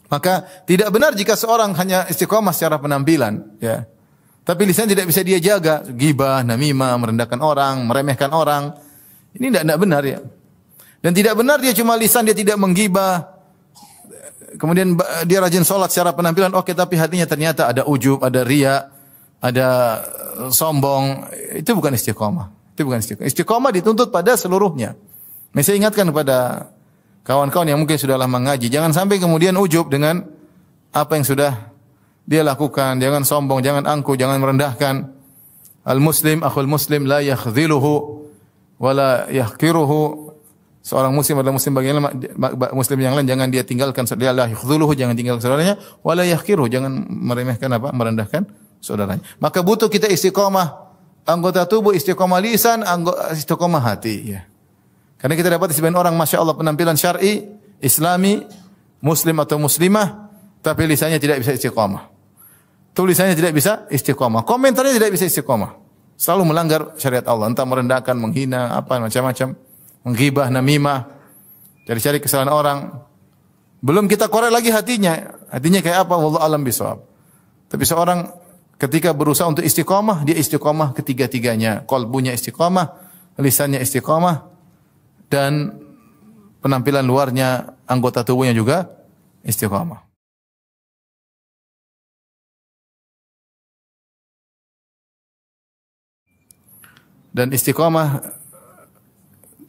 Maka tidak benar jika seorang hanya istiqomah secara penampilan, ya. Tapi lisan tidak bisa dia jaga, ghibah, namimah, merendahkan orang, meremehkan orang. Ini tidak benar, ya. Dan tidak benar dia cuma lisan, dia tidak menggibah. Kemudian dia rajin sholat secara penampilan, oke, tapi hatinya ternyata ada ujub, ada riya, ada sombong. Itu bukan istiqomah. Itu bukan istiqomah. Istiqomah dituntut pada seluruhnya. Saya ingatkan kepada kawan-kawan yang mungkin sudah lama ngaji, jangan sampai kemudian ujub dengan apa yang sudah dia lakukan, jangan sombong, jangan angkuh, jangan merendahkan. Al-muslim akhul muslim la yakhdhiluhu wa la yahqiruhu. Seorang muslim adalah muslim bagi muslim yang lain, jangan dia tinggalkan dia la yakhdhuluhu, jangan tinggalkan saudaranya, wa la yahqiruhu, jangan meremehkan merendahkan saudaranya. Maka butuh kita istiqomah anggota tubuh, istiqomah lisan, istiqomah hati, ya. Karena kita dapat sebagian orang, masya Allah, penampilan syar'i, islami, muslim atau muslimah, tapi lisannya tidak bisa istiqomah. Tulisannya tidak bisa istiqomah. Komentarnya tidak bisa istiqomah. Selalu melanggar syariat Allah. Entah merendahkan, menghina, apa macam-macam. Menghibah, namimah. Cari-cari kesalahan orang. Belum kita korek lagi hatinya. Hatinya kayak apa? Wallahu a'lam bishawab. Tapi seorang ketika berusaha untuk istiqomah, dia istiqomah ketiga-tiganya. Qalbunya istiqomah, lisannya istiqomah, dan penampilan luarnya, anggota tubuhnya juga istiqamah. Dan istiqamah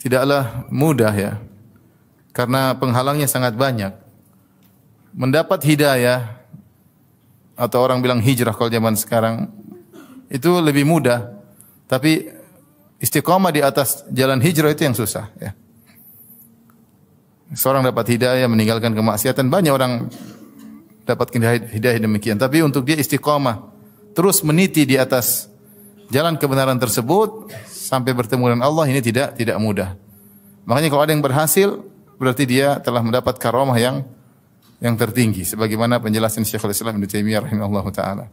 tidaklah mudah, ya. Karena penghalangnya sangat banyak. Mendapat hidayah, atau orang bilang hijrah kalau zaman sekarang, itu lebih mudah. Tapi istiqamah di atas jalan hijrah itu yang susah, ya. Seorang dapat hidayah, meninggalkan kemaksiatan, banyak orang dapat hidayah demikian. Tapi untuk dia istiqamah, terus meniti di atas jalan kebenaran tersebut sampai bertemu dengan Allah, ini tidak mudah. Makanya kalau ada yang berhasil, berarti dia telah mendapat karamah yang tertinggi, sebagaimana penjelasan Syekhul Islam Ibnu Taimiyah rahimahullahu taala.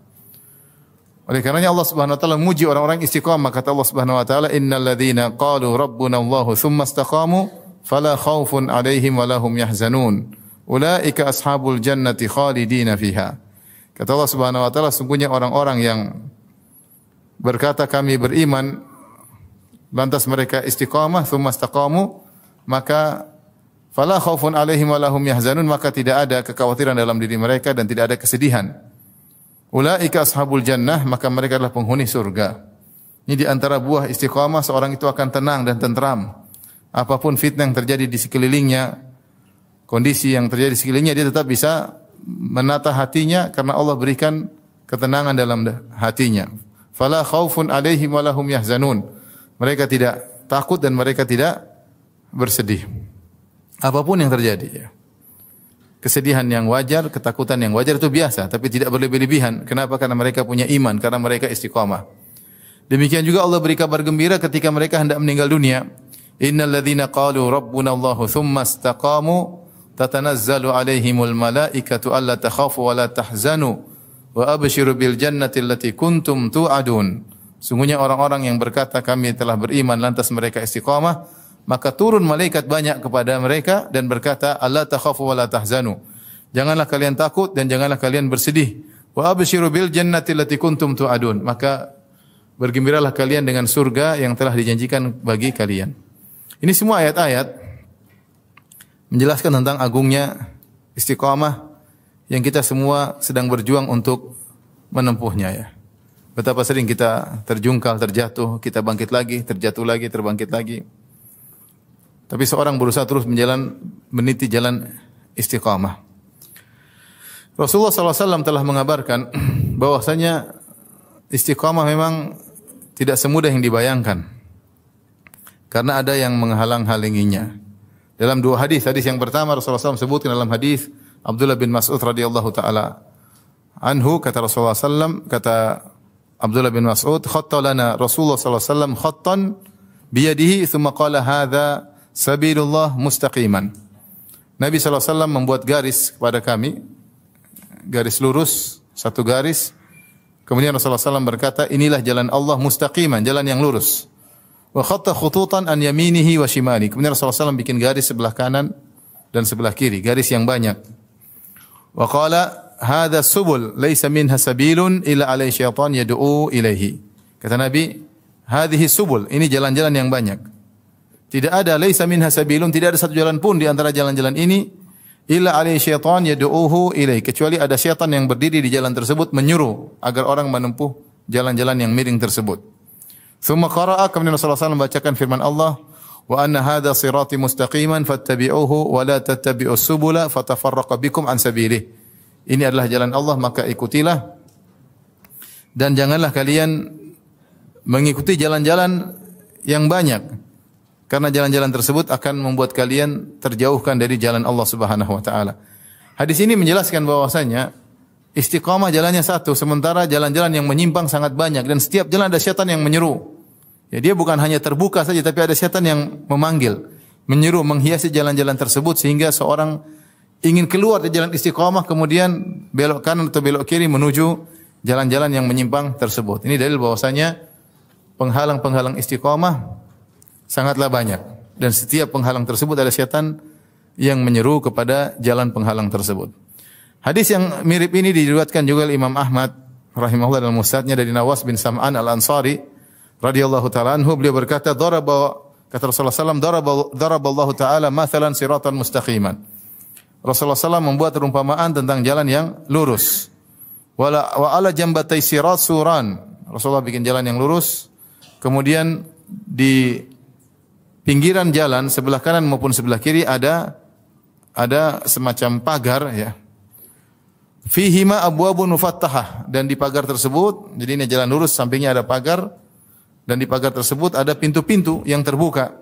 Oleh karenanya Allah Subhanahu wa taala memuji orang-orang istiqamah. Kata Allah Subhanahu wa taala, "Innal ladzina qalu rabbuna Allah tsumma istaqamu fala khaufun 'alaihim wa lahum yahzanun. Ulaika ashabul jannati khalidina fiha." Kata Allah Subhanahu wa taala, sungguhnya orang-orang yang berkata kami beriman, lantas mereka istiqamah, tsumma istaqamu, maka fala khaufun 'alaihim wa lahum yahzanun, maka tidak ada kekhawatiran dalam diri mereka dan tidak ada kesedihan. Ulaika ashabul jannah, maka mereka adalah penghuni surga. Ini di antara buah istiqamah, seorang itu akan tenang dan tentram. Apapun fitnah yang terjadi di sekelilingnya, kondisi yang terjadi di sekelilingnya, dia tetap bisa menata hatinya karena Allah berikan ketenangan dalam hatinya. Fala khaufun 'alaihim wa lahum yahzanun. Mereka tidak takut dan mereka tidak bersedih. Apapun yang terjadi, ya. Kesedihan yang wajar, ketakutan yang wajar itu biasa, tapi tidak berlebih-lebihan. Kenapa? Karena mereka punya iman, karena mereka istiqamah. Demikian juga Allah beri kabar gembira ketika mereka hendak meninggal dunia. Innal ladzina qalu rabbuna Allahu tsumma istaqamu tatanazzalu alaihimul malaikatu alla takhafu wa la tahzanu wa abshiru bil jannati allati kuntum tu'adun. Sungguhnya orang-orang yang berkata kami telah beriman lantas mereka istiqamah, maka turun malaikat banyak kepada mereka dan berkata, alla takhafu wa la tahzanu. Janganlah kalian takut dan janganlah kalian bersedih. Wa abshiru bil jannati allati kuntum tu'adun. Maka bergembiralah kalian dengan surga yang telah dijanjikan bagi kalian. Ini semua ayat-ayat menjelaskan tentang agungnya istiqamah yang kita semua sedang berjuang untuk menempuhnya, ya. Betapa sering kita terjungkal, terjatuh, kita bangkit lagi, terjatuh lagi, terbangkit lagi. Tapi seorang berusaha terus meniti jalan istiqamah. Rasulullah SAW telah mengabarkan bahwasanya istiqamah memang tidak semudah yang dibayangkan. Karena ada yang menghalang-halanginya. Dalam dua hadis yang pertama Rasulullah SAW sebutkan dalam hadis Abdullah bin Mas'ud radhiyallahu taala anhu, kata Rasulullah SAW, kata Abdullah bin Mas'ud, khatta lana Rasulullah SAW khattan biyadihi thumma qala hadza sabilullah mustaqiman. Nabi SAW membuat garis kepada kami, garis lurus, satu garis. Kemudian Rasulullah SAW berkata, inilah jalan Allah mustaqiman, jalan yang lurus. Wa khatta khututan an yaminihi wa shimali. Kemudian Rasulullah SAW bikin garis sebelah kanan dan sebelah kiri, garis yang banyak. Wa qala hadha subul laisa minha sabilun illa alai syaitan yad'u ilaihi. Kata Nabi, hadhihi subul, ini jalan-jalan yang banyak. Tidak ada laisa minha sabilun, tidak ada satu jalan pun di antara jalan-jalan ini illa alai syaitan yad'uhu ilaihi, kecuali ada syaitan yang berdiri di jalan tersebut menyuruh agar orang menempuh jalan-jalan yang miring tersebut. Tsumma qara'a, kemudian Rasulullah SAW membacakan firman Allah, wa anna hadha sirati mustaqiman fattabi'uhu wa la tattabi'us subula fatafarraqa bikum an sabilihi. Ini adalah jalan Allah, maka ikutilah dan janganlah kalian mengikuti jalan-jalan yang banyak, karena jalan-jalan tersebut akan membuat kalian terjauhkan dari jalan Allah Subhanahu wa taala. Hadis ini menjelaskan bahwasanya istiqamah jalannya satu, sementara jalan-jalan yang menyimpang sangat banyak dan setiap jalan ada syaitan yang menyeru. Ya, dia bukan hanya terbuka saja, tapi ada syaitan yang memanggil, menyeru, menghiasi jalan-jalan tersebut sehingga seorang ingin keluar dari jalan istiqamah kemudian belok kanan atau belok kiri menuju jalan-jalan yang menyimpang tersebut. Ini dalil bahwasanya penghalang-penghalang istiqamah sangatlah banyak dan setiap penghalang tersebut ada syaitan yang menyeru kepada jalan penghalang tersebut. Hadis yang mirip ini diriwayatkan juga oleh Imam Ahmad rahimahullah dalam musnadnya dari Nawas bin Sam'an Al-Ansari radhiyallahu taala anhu, beliau berkata, kata Rasulullah sallallahu alaihi wasallam, daraballahu taala mathalan siratan mustaqiman. Rasulullah sallallahu membuat perumpamaan tentang jalan yang lurus. Wa ala jambatai sirat suran. Rasulullah bikin jalan yang lurus, kemudian di pinggiran jalan sebelah kanan maupun sebelah kiri ada semacam pagar, ya. Fihima abwabun mufattahah, dan di pagar tersebut, jadi ini jalan lurus, sampingnya ada pagar, dan di pagar tersebut ada pintu-pintu yang terbuka.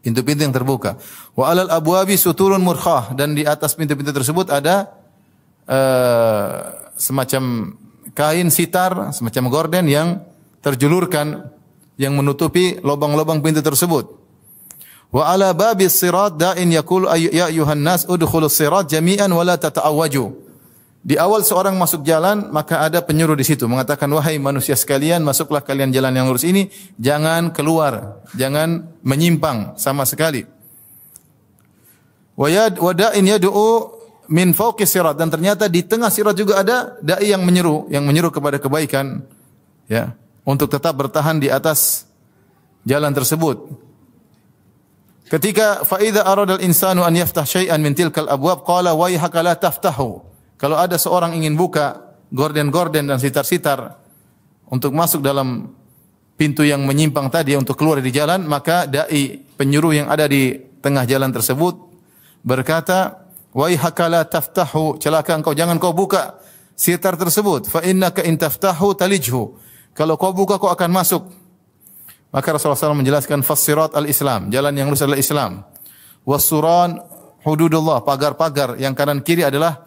Pintu-pintu yang terbuka. Wa alal abwabi suturun murkhah, dan di atas pintu-pintu tersebut ada semacam kain sitar, semacam gorden yang terjulurkan yang menutupi lubang-lubang pintu tersebut. Wa ala babis sirat da'in yaqul ya ayuhan nas udkhulus sirat jami'an wa la tata'awwaju. Di awal seorang masuk jalan, maka ada penyuruh di situ mengatakan, wahai manusia sekalian, masuklah kalian jalan yang lurus ini, jangan keluar, jangan menyimpang sama sekali. Wa da'in yad'u min fawqi sirat, dan ternyata di tengah sirat juga ada dai yang menyeru kepada kebaikan, ya, untuk tetap bertahan di atas jalan tersebut. Ketika fa idza arada al-insanu an yaftah syai'an min tilkal abwab qala wayhaka la taftahu. Kalau ada seorang ingin buka gorden-gorden dan sitar-sitar untuk masuk dalam pintu yang menyimpang tadi untuk keluar di jalan, maka dai penyuruh yang ada di tengah jalan tersebut berkata, wayhaka la taftahu, celaka engkau, jangan kau buka sitar tersebut, fa innaka in taftahu talijhu. Kalau kau buka kau akan masuk. Maka Rasulullah SAW menjelaskan fassirat al-Islam, jalan yang lurus adalah Islam. Wassuran hududullah, pagar-pagar yang kanan kiri adalah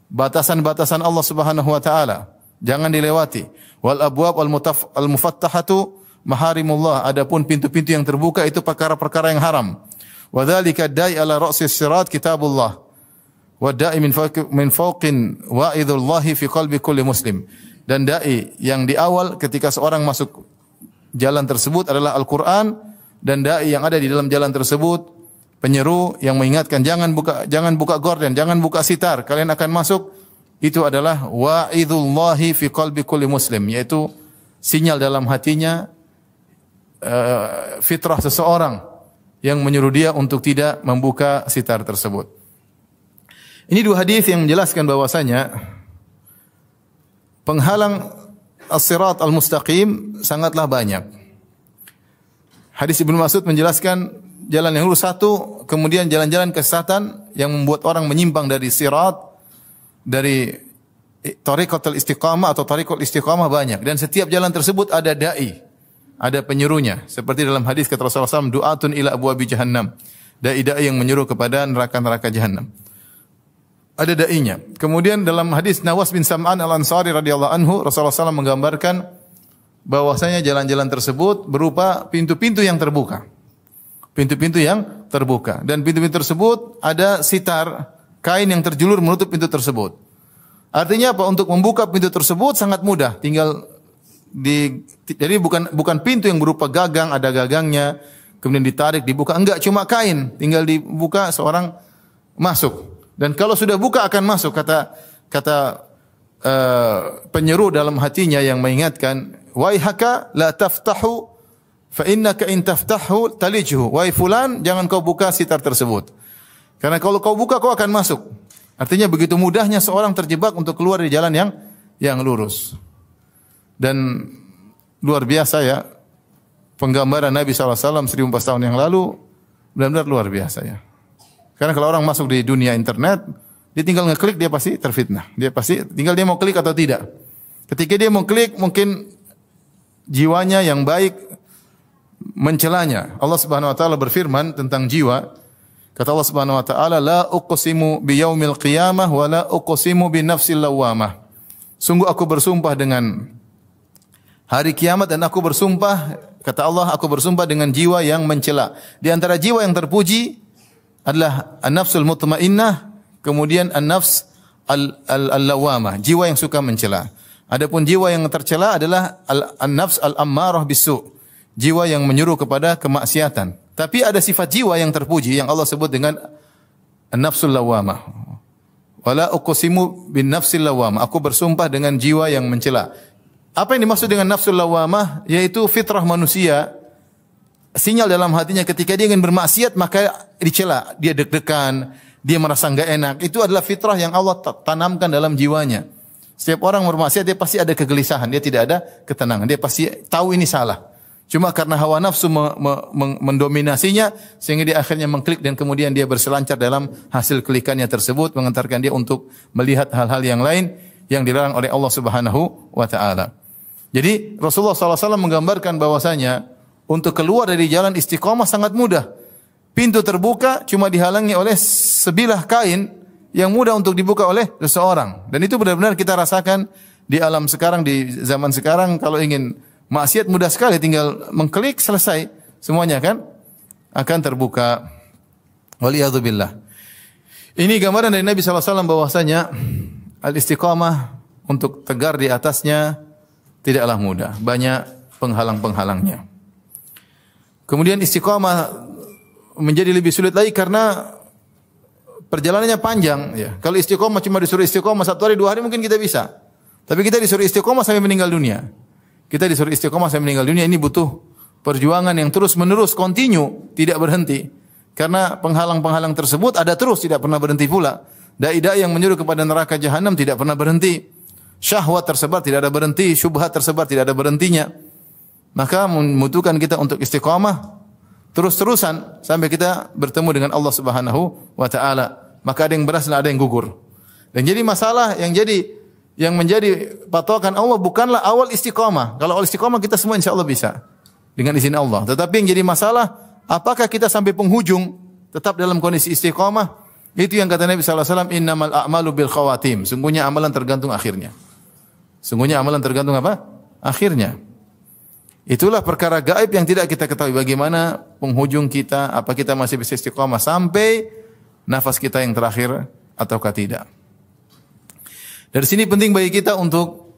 batasan-batasan Allah Subhanahu wa taala, jangan dilewati. Wal abwab al mufattahatu maharimullah, adapun pintu-pintu yang terbuka itu perkara-perkara yang haram. Wa dzalika da'i ala ra'sis sirat kitabullah. Wa da'i min fawqin wa'idullahi fi qalbi kulli muslim. Dan dai yang di awal ketika seorang masuk jalan tersebut adalah Al-Qur'an, dan dai yang ada di dalam jalan tersebut penyeru yang mengingatkan, jangan buka gorden, jangan buka sitar, kalian akan masuk. Itu adalah wa'idullahi fi qalbi kulli muslim, yaitu sinyal dalam hatinya fitrah seseorang yang menyuruh dia untuk tidak membuka sitar tersebut. Ini dua hadis yang menjelaskan bahwasanya penghalang as-sirat al-mustaqim sangatlah banyak. Hadis Ibnu Mas'ud menjelaskan jalan yang lurus satu, kemudian jalan-jalan kesesatan yang membuat orang menyimpang dari sirat, dari tariqatul istiqamah atau tariqul istiqamah banyak, dan setiap jalan tersebut ada dai, ada penyuruhnya. Seperti dalam hadis kata Rasulullah SAW, du'atun ila abwabi jahannam, dai-dai yang menyuruh kepada neraka-neraka jahannam. Ada dai-nya. Kemudian dalam hadis Nawas bin Sam'an Al-Ansari radhiyallahu anhu, Rasulullah SAW menggambarkan bahwasanya jalan-jalan tersebut berupa pintu-pintu yang terbuka. Pintu-pintu yang terbuka, dan pintu-pintu tersebut ada sitar, kain yang terjulur menutup pintu tersebut. Artinya apa? Untuk membuka pintu tersebut sangat mudah, tinggal jadi bukan pintu yang berupa gagang, ada gagangnya, kemudian ditarik, dibuka, enggak, cuma kain, tinggal dibuka seorang masuk. Dan kalau sudah buka akan masuk, kata penyeru dalam hatinya yang mengingatkan, waihaka la taftahu fa innaka in taftahu talijhu. Wahai fulan, jangan kau buka sitar tersebut. Karena kalau kau buka kau akan masuk. Artinya begitu mudahnya seorang terjebak untuk keluar dari jalan yang lurus. Dan luar biasa ya penggambaran Nabi SAW 1400 tahun yang lalu, benar-benar luar biasa ya. Karena kalau orang masuk di dunia internet, dia tinggal ngeklik dia pasti terfitnah. Dia pasti tinggal dia mau klik atau tidak. Ketika dia mau klik mungkin jiwanya yang baik mencelanya. Allah Subhanahu wa taala berfirman tentang jiwa. Kata Allah Subhanahu wa taala, la uqsimu biyaumil qiyamah wa la uqsimu binafsil lawamah. Sungguh aku bersumpah dengan hari kiamat dan aku bersumpah, kata Allah, aku bersumpah dengan jiwa yang mencela. Di antara jiwa yang terpuji adalah an-nafsul mutmainnah, kemudian an-nafs al-lawamah, jiwa yang suka mencela. Adapun jiwa yang tercela adalah an-nafs al-ammarah bisu, jiwa yang menyuruh kepada kemaksiatan. Tapi ada sifat jiwa yang terpuji yang Allah sebut dengan an-nafsul lawamah. Wala uqsimu bin nafsil lawamah, aku bersumpah dengan jiwa yang mencela. Apa yang dimaksud dengan nafsul lawamah? Yaitu fitrah manusia, sinyal dalam hatinya ketika dia ingin bermaksiat maka dicela, dia deg-degan, dia merasa enggak enak. Itu adalah fitrah yang Allah tanamkan dalam jiwanya. Setiap orang bermaksiat dia pasti ada kegelisahan, dia tidak ada ketenangan, dia pasti tahu ini salah. Cuma karena hawa nafsu mendominasinya sehingga dia akhirnya mengklik dan kemudian dia berselancar dalam hasil klikannya tersebut mengantarkan dia untuk melihat hal-hal yang lain yang dilarang oleh Allah Subhanahu wa taala. Jadi Rasulullah SAW menggambarkan bahwasanya untuk keluar dari jalan istiqomah sangat mudah. Pintu terbuka cuma dihalangi oleh sebilah kain yang mudah untuk dibuka oleh seseorang. Dan itu benar-benar kita rasakan di alam sekarang, di zaman sekarang. Kalau ingin maksiat mudah sekali, tinggal mengklik selesai semuanya kan akan terbuka. Waliyadzubillah. Ini gambaran dari Nabi SAW bahwasanya al-istiqamah untuk tegar di atasnya tidaklah mudah, banyak penghalang-penghalangnya. Kemudian istiqamah menjadi lebih sulit lagi karena perjalanannya panjang ya. Kalau istiqamah cuma disuruh istiqamah 1 hari 2 hari mungkin kita bisa. Tapi kita disuruh istiqamah sampai meninggal dunia. Kita disuruh istiqamah sampai meninggal dunia, ini butuh perjuangan yang terus-menerus, continue, tidak berhenti. Karena penghalang-penghalang tersebut ada terus, tidak pernah berhenti pula. Dai-dai yang menyuruh kepada neraka jahanam tidak pernah berhenti. Syahwat tersebar tidak ada berhenti, syubhat tersebar tidak ada berhentinya. Maka membutuhkan kita untuk istiqamah terus-terusan sampai kita bertemu dengan Allah Subhanahu wa taala. Maka ada yang berhasil, ada yang gugur. Dan jadi masalah yang menjadi patokan Allah bukanlah awal istiqamah. Kalau awal istiqamah kita semua insya Allah bisa dengan izin Allah. Tetapi yang jadi masalah, apakah kita sampai penghujung tetap dalam kondisi istiqamah? Itu yang kata Nabi SAW, innamal a'malu bil khawatim. Sungguhnya amalan tergantung akhirnya. Sungguhnya amalan tergantung apa? Akhirnya. Itulah perkara gaib yang tidak kita ketahui. Bagaimana penghujung kita, apa kita masih bisa istiqamah sampai nafas kita yang terakhir ataukah tidak. Dari sini penting bagi kita untuk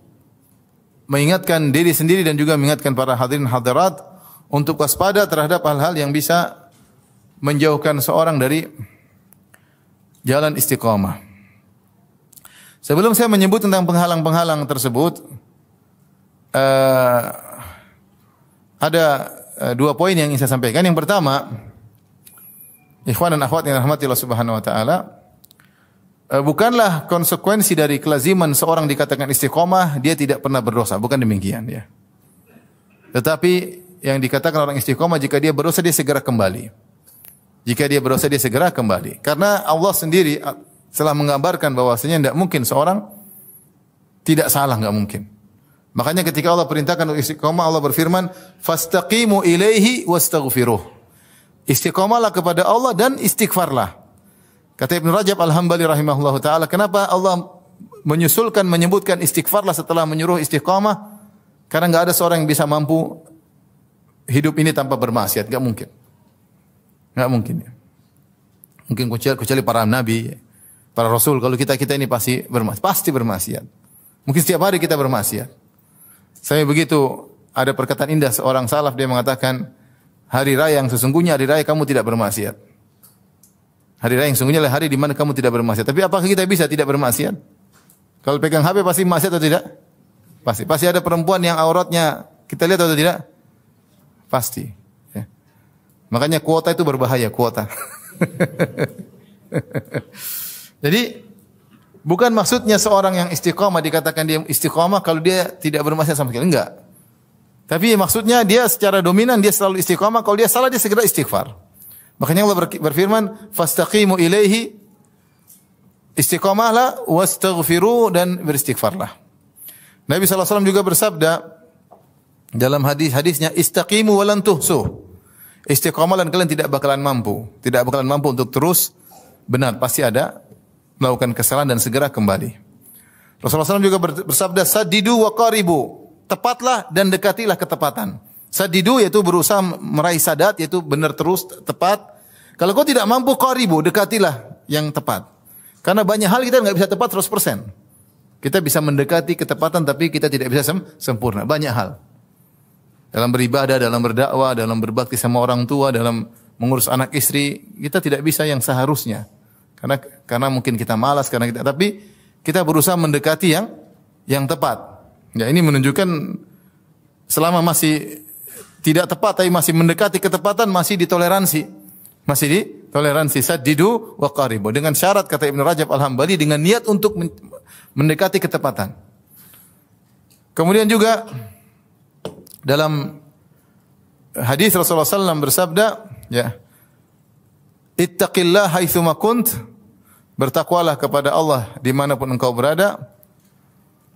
mengingatkan diri sendiri dan juga mengingatkan para hadirin hadirat untuk waspada terhadap hal-hal yang bisa menjauhkan seorang dari jalan istiqamah. Sebelum saya menyebut tentang penghalang-penghalang tersebut, ada 2 poin yang ingin saya sampaikan. Yang pertama, ikhwan dan akhwat yang dirahmati Allah Subhanahu wa taala, bukanlah konsekuensi dari kelaziman seorang dikatakan istiqomah dia tidak pernah berdosa, bukan demikian ya. Tetapi yang dikatakan orang istiqomah jika dia berdosa dia segera kembali. Jika dia berdosa dia segera kembali. Karena Allah sendiri telah menggambarkan bahwasanya tidak mungkin seorang tidak salah, enggak mungkin. Makanya ketika Allah perintahkan untuk istiqomah, Allah berfirman, "Fastaqimu ilaihi wastaghfiruh." Istiqomahlah kepada Allah dan istighfarlah. Kata Ibnu Rajab Al-Hambali rahimahullahu taala, kenapa Allah menyebutkan istighfarlah setelah menyuruh istiqamah? Karena enggak ada seorang yang bisa mampu hidup ini tanpa bermaksiat, enggak mungkin. Enggak mungkin ya. Mungkin kecuali para nabi, para rasul. Kalau kita ini pasti bermaksiat. Mungkin setiap hari kita bermaksiat. Saya begitu ada perkataan indah seorang salaf, dia mengatakan, hari raya yang sesungguhnya hari raya kamu tidak bermaksiat. Hari raya yang sungguhnya adalah hari di mana kamu tidak bermaksiat. Tapi apakah kita bisa tidak bermaksiat? Kalau pegang HP pasti maksiat atau tidak? Pasti. Pasti ada perempuan yang auratnya kita lihat atau tidak? Pasti. Ya. Makanya kuota itu berbahaya, kuota. Jadi bukan maksudnya seorang yang istiqomah dikatakan dia istiqomah kalau dia tidak bermaksiat sama sekali. Enggak. Tapi maksudnya dia secara dominan dia selalu istiqomah. Kalau dia salah dia segera istighfar. Makanya Allah berfirman, "Fastaqimu ilaihi", istiqomahlah, wastaghfiru, dan beristighfarlah. Nabi SAW juga bersabda dalam hadisnya, "Istaqimu walan tuhsu." Istiqomah dan kalian tidak bakalan mampu untuk terus benar, pasti ada melakukan kesalahan dan segera kembali. Rasulullah SAW juga bersabda, "Saddidu wa qaribu." Tepatlah dan dekatilah ketepatan. Saddidu yaitu berusaha meraih sadat, yaitu benar terus, tepat. Kalau kau tidak mampu, qaribu, dekatilah yang tepat. Karena banyak hal kita enggak bisa tepat 100%. Kita bisa mendekati ketepatan tapi kita tidak bisa sempurna. Banyak hal. Dalam beribadah, dalam berdakwah, dalam berbakti sama orang tua, dalam mengurus anak istri, kita tidak bisa yang seharusnya. Karena mungkin kita malas, tapi kita berusaha mendekati yang tepat. Ya, ini menunjukkan selama masih tidak tepat tapi masih mendekati ketepatan, masih ditoleransi. Masih ditoleransi. Saddidu wa qaribu. Dengan syarat kata Ibnu Rajab Al-Hambali dengan niat untuk mendekati ketepatan. Kemudian juga dalam hadis Rasulullah SAW bersabda, ya, "Ittaqillah haitsu ma kunt." Bertakwalah kepada Allah dimanapun engkau berada.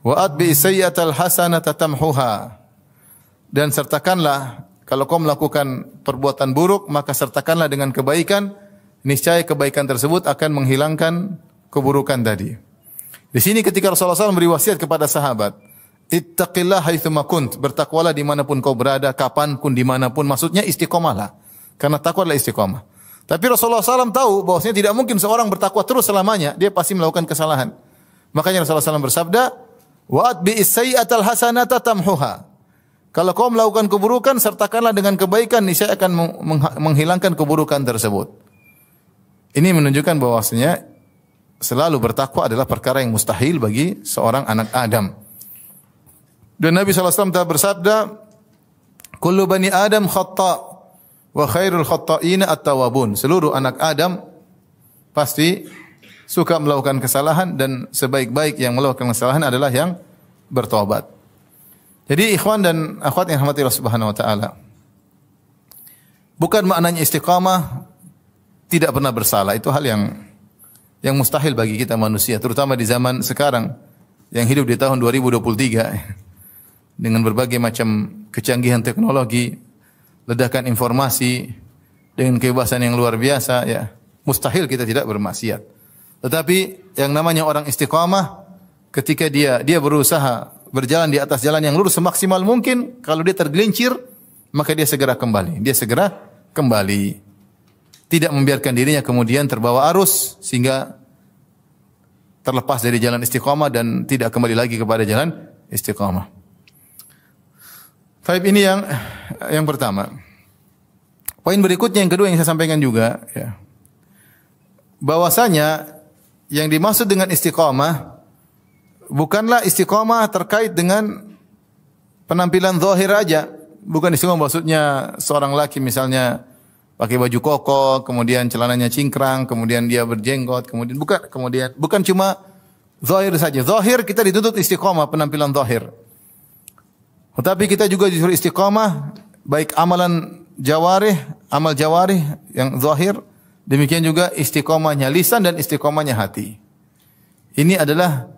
Wa atbi sayyi'atal hasanata tamhuha. Dan sertakanlah, kalau kau melakukan perbuatan buruk, maka sertakanlah dengan kebaikan, niscaya kebaikan tersebut akan menghilangkan keburukan tadi. Di sini ketika Rasulullah SAW beri wasiat kepada sahabat, ittaqillah haitsu ma kunt, bertakwalah dimanapun kau berada, kapanpun, dimanapun, maksudnya istiqomahlah. Karena takwa adalah istiqomah. Tapi Rasulullah SAW tahu bahwasanya tidak mungkin seorang bertakwa terus selamanya, dia pasti melakukan kesalahan. Makanya Rasulullah SAW bersabda, wa atbi'is sayyi'atal hasanata tamhuha. Kalau kau melakukan keburukan, sertakanlah dengan kebaikan, niscaya akan menghilangkan keburukan tersebut. Ini menunjukkan bahwasanya selalu bertakwa adalah perkara yang mustahil bagi seorang anak Adam. Dan Nabi SAW telah bersabda, "Kullu bani Adam khata' wa khairul khata'ina at-tawwabun." Seluruh anak Adam pasti suka melakukan kesalahan dan sebaik-baik yang melakukan kesalahan adalah yang bertobat. Jadi ikhwan dan akhwat yang rahmati Allah Subhanahu wa taala, bukan maknanya istiqamah tidak pernah bersalah. Itu hal yang mustahil bagi kita manusia, terutama di zaman sekarang yang hidup di tahun 2023 dengan berbagai macam kecanggihan teknologi, ledakan informasi dengan kebebasan yang luar biasa, ya. Mustahil kita tidak bermaksiat. Tetapi yang namanya orang istiqamah, ketika dia berusaha berjalan di atas jalan yang lurus semaksimal mungkin, kalau dia tergelincir, maka dia segera kembali. Dia segera kembali. Tidak membiarkan dirinya kemudian terbawa arus sehingga terlepas dari jalan istiqamah dan tidak kembali lagi kepada jalan istiqamah. Baik, ini yang pertama. Poin berikutnya yang kedua yang saya sampaikan juga, ya. Bahwasanya yang dimaksud dengan istiqamah bukanlah istiqamah terkait dengan penampilan zahir aja. Bukan istiqamah maksudnya seorang laki misalnya pakai baju koko, kemudian celananya cingkrang, kemudian dia berjenggot, bukan cuma zahir saja. Zahir kita dituntut istiqamah penampilan zahir. Tetapi kita juga disuruh istiqamah baik amalan jawarih, amal jawarih yang zahir, demikian juga istiqamahnya lisan dan istiqamahnya hati. Ini adalah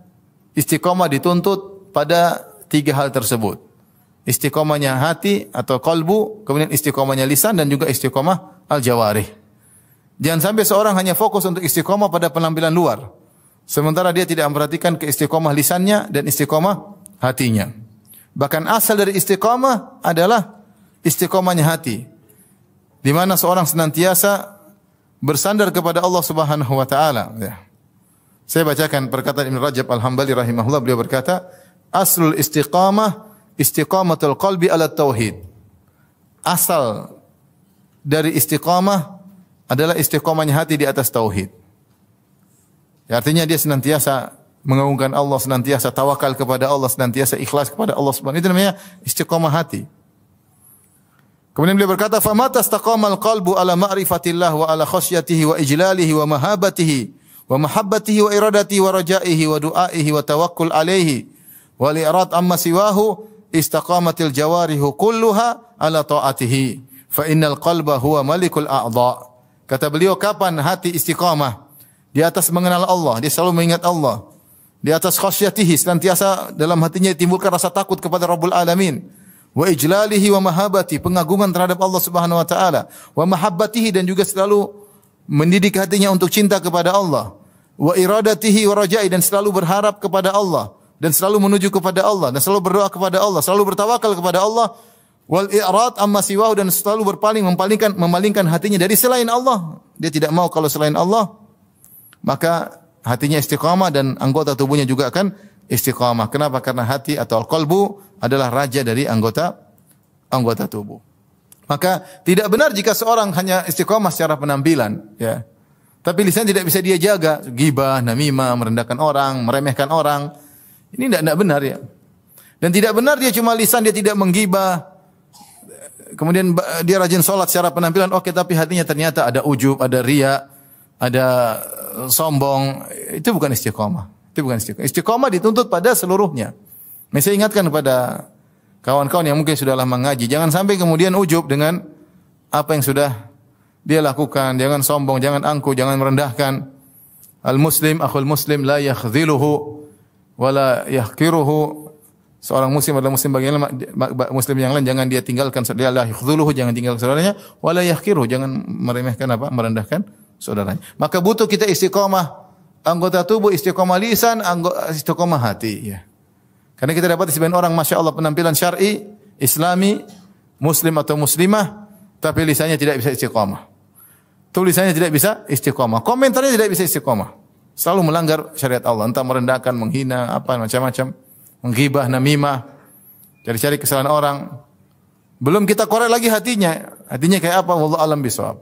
istiqamah dituntut pada tiga hal tersebut. Istiqamahnya hati atau qalbu, kemudian istiqamahnya lisan dan juga istiqamah al-jawarih. Jangan sampai seorang hanya fokus untuk istiqamah pada penampilan luar, sementara dia tidak memperhatikan keistiqamah lisannya dan istiqamah hatinya. Bahkan asal dari istiqamah adalah istiqamahnya hati, di mana seorang senantiasa bersandar kepada Allah Subhanahu wa taala, ya. Saya bacakan perkataan Ibnu Rajab Al-Hambali rahimahullah, beliau berkata, "Aslul istiqamah istiqamatul qalbi ala tauhid." Asal dari istiqamah adalah istiqomahnya hati di atas tauhid. Ya, artinya dia senantiasa mengagungkan Allah, senantiasa tawakal kepada Allah, senantiasa ikhlas kepada Allah Subhanahu. Itu namanya istiqomah hati. Kemudian beliau berkata, "Famata istaqamal qalbu ala ma'rifatillah wa ala khasyatihi wa ijlalihi wa mahabatihi wa mahabbatihi wa iradatihi wa rajaihi wa du'aihi wa tawakkul alaihi wa li'rad amma siwahu istaqamatil jawarihu kulluha ala ta'atihi fa innal qalba huwa malikul a'dha." Kata beliau, kapan hati istiqamah di atas mengenal Allah, dia selalu mengingat Allah. Di atas khasyatihi, senantiasa dalam hatinya timbulkan rasa takut kepada Rabbul Alamin. Wa ijlalihi wa mahabbati, pengagungan terhadap Allah Subhanahu wa taala. Wa mahabbatihi, dan juga selalu mendidik hatinya untuk cinta kepada Allah. Wa iradatihi wa rajai, dan selalu berharap kepada Allah, dan selalu menuju kepada Allah, dan selalu berdoa kepada Allah, selalu bertawakal kepada Allah. Wal i'rad amma siwahu, dan selalu berpaling, memalingkan hatinya dari selain Allah. Dia tidak mau kalau selain Allah, maka hatinya istiqamah dan anggota tubuhnya juga akan istiqamah. Kenapa? Karena hati atau qalbu adalah raja dari anggota tubuh. Maka tidak benar jika seorang hanya istiqamah secara penampilan, ya. Tapi lisan tidak bisa dia jaga, ghibah, namimah, merendahkan orang, meremehkan orang. Ini tidak benar, ya. Dan tidak benar dia cuma lisan, dia tidak menggibah. Kemudian dia rajin salat secara penampilan, oke, tapi hatinya ternyata ada ujub, ada riya, ada sombong. Itu bukan istiqamah. Itu bukan istiqamah. Istiqamah dituntut pada seluruhnya. Saya ingatkan kepada kawan-kawan yang mungkin sudah lama mengaji, jangan sampai kemudian ujub dengan apa yang sudah dia lakukan. Jangan sombong, jangan angkuh, jangan merendahkan. Al-muslim akhul muslim la yakhdhiluhu wa la yahqiruhu. Seorang muslim adalah muslim yang lain, jangan dia tinggalkan, dia la yakhdhuluhu, jangan tinggalkan saudaranya, wa la yahqiruhu, jangan meremehkan merendahkan saudaranya. Maka butuh kita istiqamah anggota tubuh, istiqamah lisan, istiqamah hati, ya. Karena kita dapat sebagian orang, masya Allah, penampilan syar'i, islami, muslim atau muslimah, tapi lisannya tidak bisa istiqamah. Tulisannya tidak bisa istiqamah, komentarnya tidak bisa istiqamah. Selalu melanggar syariat Allah, entah merendahkan, menghina, apa macam-macam, menggibah, namimah, cari-cari kesalahan orang. Belum kita korek lagi hatinya kayak apa? Wallahu a'lam bishawab.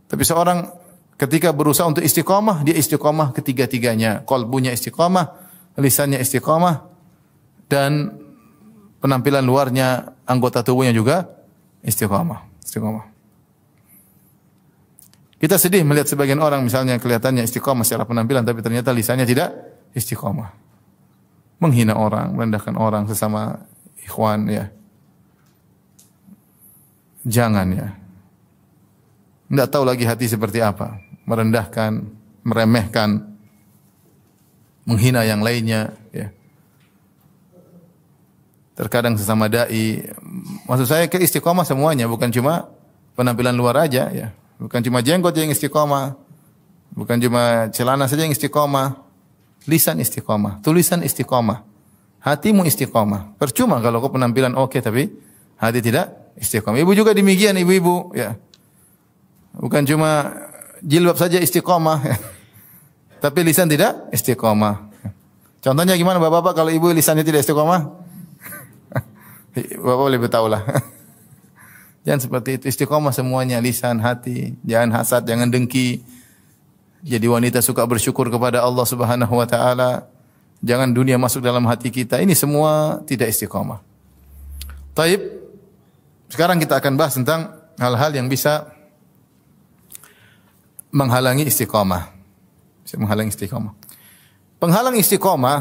Tapi seorang ketika berusaha untuk istiqamah, dia istiqamah ketiga-tiganya. Qalbunya istiqamah, lisannya istiqamah, dan penampilan luarnya, anggota tubuhnya juga istiqamah. Kita sedih melihat sebagian orang misalnya kelihatannya istiqamah secara penampilan, tapi ternyata lisannya tidak istiqamah. Menghina orang, merendahkan orang, sesama ikhwan, ya. Jangan, ya. Tidak tahu lagi hati seperti apa. Merendahkan, meremehkan, menghina yang lainnya, ya. Terkadang sesama dai, maksud saya ke istiqamah semuanya, bukan cuma penampilan luar aja, ya. Bukan cuma jenggot yang istiqamah, bukan cuma celana saja yang istiqamah. Lisan istiqamah, tulisan istiqamah, hatimu istiqamah. Percuma kalau kau penampilan oke, tapi hati tidak istiqamah. Ibu juga demikian, ibu-ibu, ya. Bukan cuma jilbab saja istiqamah, ya. Tapi lisan tidak istiqamah. Contohnya gimana bapak-bapak kalau ibu lisannya tidak istiqamah? Bapak lebih tahu lah. Jangan seperti itu. Istiqamah semuanya, lisan, hati. Jangan hasad, jangan dengki. Jadi wanita suka bersyukur kepada Allah Subhanahu wa taala. Jangan dunia masuk dalam hati kita. Ini semua tidak istiqamah. Taib. Sekarang kita akan bahas tentang hal-hal yang bisa menghalangi istiqamah. Bisa menghalangi istiqamah. Penghalang istiqamah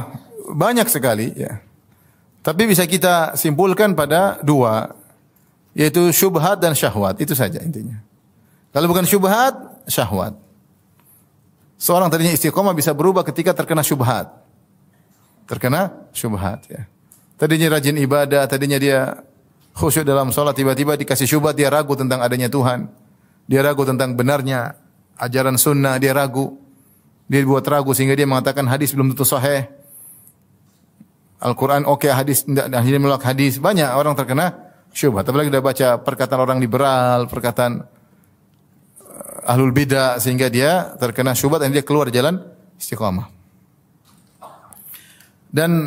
banyak sekali, ya. Tapi bisa kita simpulkan pada dua, yaitu syubhat dan syahwat. Itu saja intinya. Kalau bukan syubhat, syahwat. Seorang tadinya istiqamah bisa berubah ketika terkena syubhat. Terkena syubhat, ya. Tadinya rajin ibadah, tadinya dia khusyuk dalam salat, tiba-tiba dikasih syubhat, dia ragu tentang adanya Tuhan. Dia ragu tentang benarnya ajaran sunnah, dia ragu. Dia buat ragu sehingga dia mengatakan hadis belum tentu sahih. Al-Quran oke, hadis tidak, akhirnya menolak hadis. Banyak orang terkena syubhat. Apalagi dia baca perkataan orang liberal, perkataan ahlul bidah, sehingga dia terkena syubhat dan dia keluar jalan istiqamah. Dan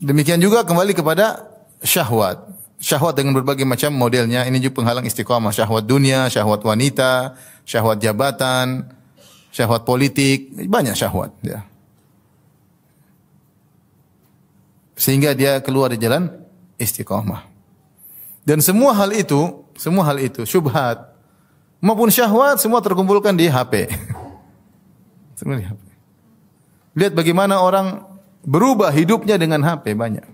demikian juga kembali kepada syahwat. syahwat dengan berbagai macam modelnya. Ini juga penghalang istiqamah. Syahwat dunia, syahwat wanita, syahwat jabatan, syahwat politik, banyak syahwat. Ya. Sehingga dia keluar di jalan istiqamah. Dan semua hal itu syubhat maupun syahwat semua terkumpulkan di HP. Semua di HP. Lihat bagaimana orang berubah hidupnya dengan HP banyak.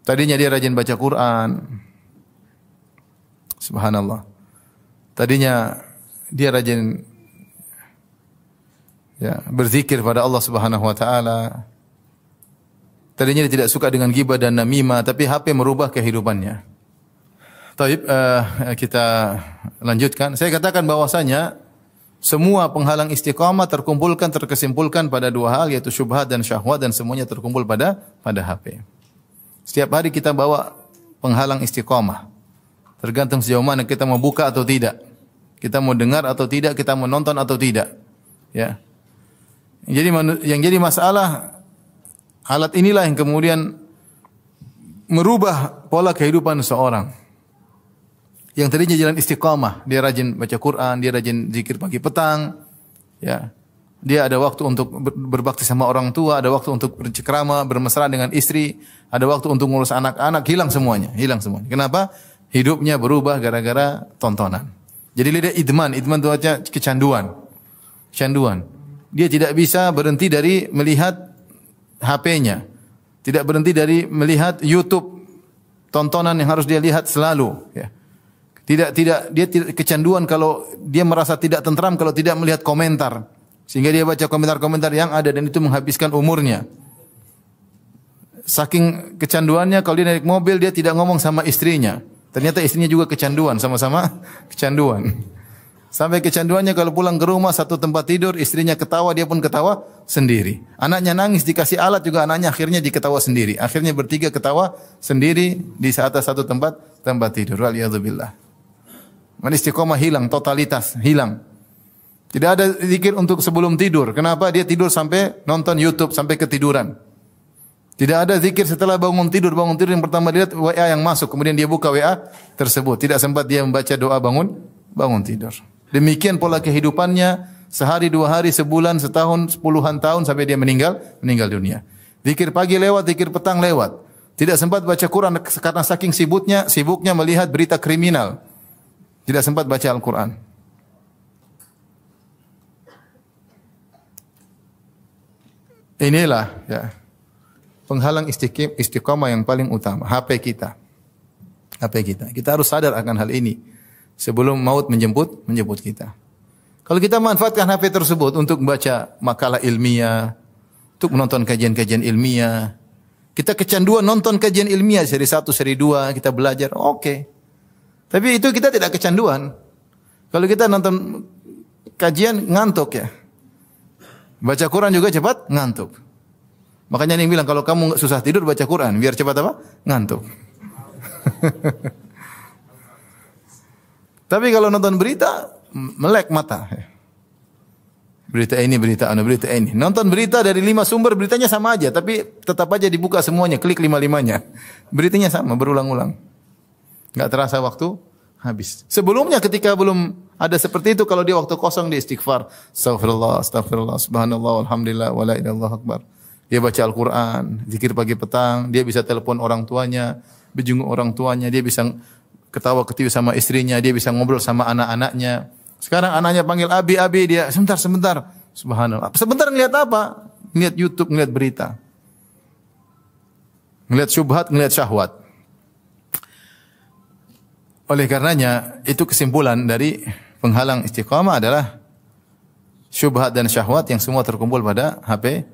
Tadinya dia rajin baca Quran. Subhanallah. Tadinya dia rajin berzikir pada Allah Subhanahu wa taala. Tadinya dia tidak suka dengan ghibah dan namimah, tapi HP merubah kehidupannya. Taib, kita lanjutkan. Saya katakan bahwasanya semua penghalang istiqamah terkesimpulkan pada dua hal, yaitu syubhat dan syahwat, dan semuanya terkumpul pada HP. Setiap hari kita bawa penghalang istiqamah. Tergantung sejauh mana kita mau buka atau tidak. Kita mau dengar atau tidak, kita mau nonton atau tidak. Ya. Yang jadi masalah, alat inilah yang kemudian merubah pola kehidupan seorang. Yang tadinya jalan istiqamah, dia rajin baca Quran, dia rajin zikir pagi petang, ya. Dia ada waktu untuk berbakti sama orang tua, ada waktu untuk bercengkrama, bermesra dengan istri, ada waktu untuk ngurus anak-anak, hilang semuanya. Kenapa? Hidupnya berubah gara-gara tontonan. Jadi dia idman itu artinya kecanduan. Dia tidak bisa berhenti dari melihat HP-nya. Tidak berhenti dari melihat YouTube, tontonan yang harus dia lihat selalu, ya. Dia tidak kecanduan kalau dia merasa tidak tentram kalau tidak melihat komentar. Sehingga dia baca komentar-komentar yang ada dan itu menghabiskan umurnya. Saking kecanduannya kalau dia naik mobil dia tidak ngomong sama istrinya. Ternyata istrinya juga kecanduan, sama-sama kecanduan. Sampai kecanduannya kalau pulang ke rumah satu tempat tidur, istrinya ketawa, dia pun ketawa sendiri. Anaknya nangis dikasih alat juga anaknya akhirnya diketawa sendiri. Akhirnya bertiga ketawa sendiri di atas satu tempat tidur. Waliyadzubillah. Istiqomah hilang, totalitas hilang. Tidak ada zikir untuk sebelum tidur. Kenapa? Dia tidur sampai nonton YouTube sampai ketiduran. Tidak ada zikir setelah bangun tidur yang pertama dia lihat WA yang masuk, kemudian dia buka WA tersebut. Tidak sempat dia membaca doa bangun tidur. Demikian pola kehidupannya sehari, dua hari, sebulan, setahun, puluhan tahun sampai dia meninggal dunia. Zikir pagi lewat, zikir petang lewat. Tidak sempat baca Quran karena saking sibuknya melihat berita kriminal. Tidak sempat baca Al-Quran. Inilah ya, penghalang istiqamah yang paling utama, HP kita. Kita harus sadar akan hal ini sebelum maut menjemput kita. Kalau kita manfaatkan HP tersebut untuk membaca makalah ilmiah, untuk menonton kajian-kajian ilmiah, kita kecanduan nonton kajian ilmiah seri 1, seri 2, kita belajar, oke. Tapi itu kita tidak kecanduan. Kalau kita nonton kajian ngantuk ya. Baca Quran juga cepat ngantuk. Makanya yang bilang kalau kamu susah tidur baca Quran biar cepat apa? Ngantuk. Tapi kalau nonton berita melek mata. Berita ini. Nonton berita dari 5 sumber beritanya sama aja, tapi tetap aja dibuka semuanya, klik 5-5-nya. Beritanya sama berulang-ulang. Enggak terasa waktu habis. Sebelumnya ketika belum ada seperti itu, kalau dia waktu kosong dia istighfar, astagfirullah, subhanallah, alhamdulillah, wala ilaha illallah akbar. Dia baca Al-Quran, zikir pagi petang, dia bisa telepon orang tuanya, berjenguk orang tuanya, dia bisa ketawa ketiwi sama istrinya, dia bisa ngobrol sama anak-anaknya. Sekarang anaknya panggil abi, dia sebentar. Subhanallah. Sebentar ngelihat apa? Ngelihat YouTube, ngelihat berita. Ngelihat syubhat, ngelihat syahwat. Oleh karenanya, itu kesimpulan dari penghalang istiqamah adalah syubhat dan syahwat yang semua terkumpul pada HP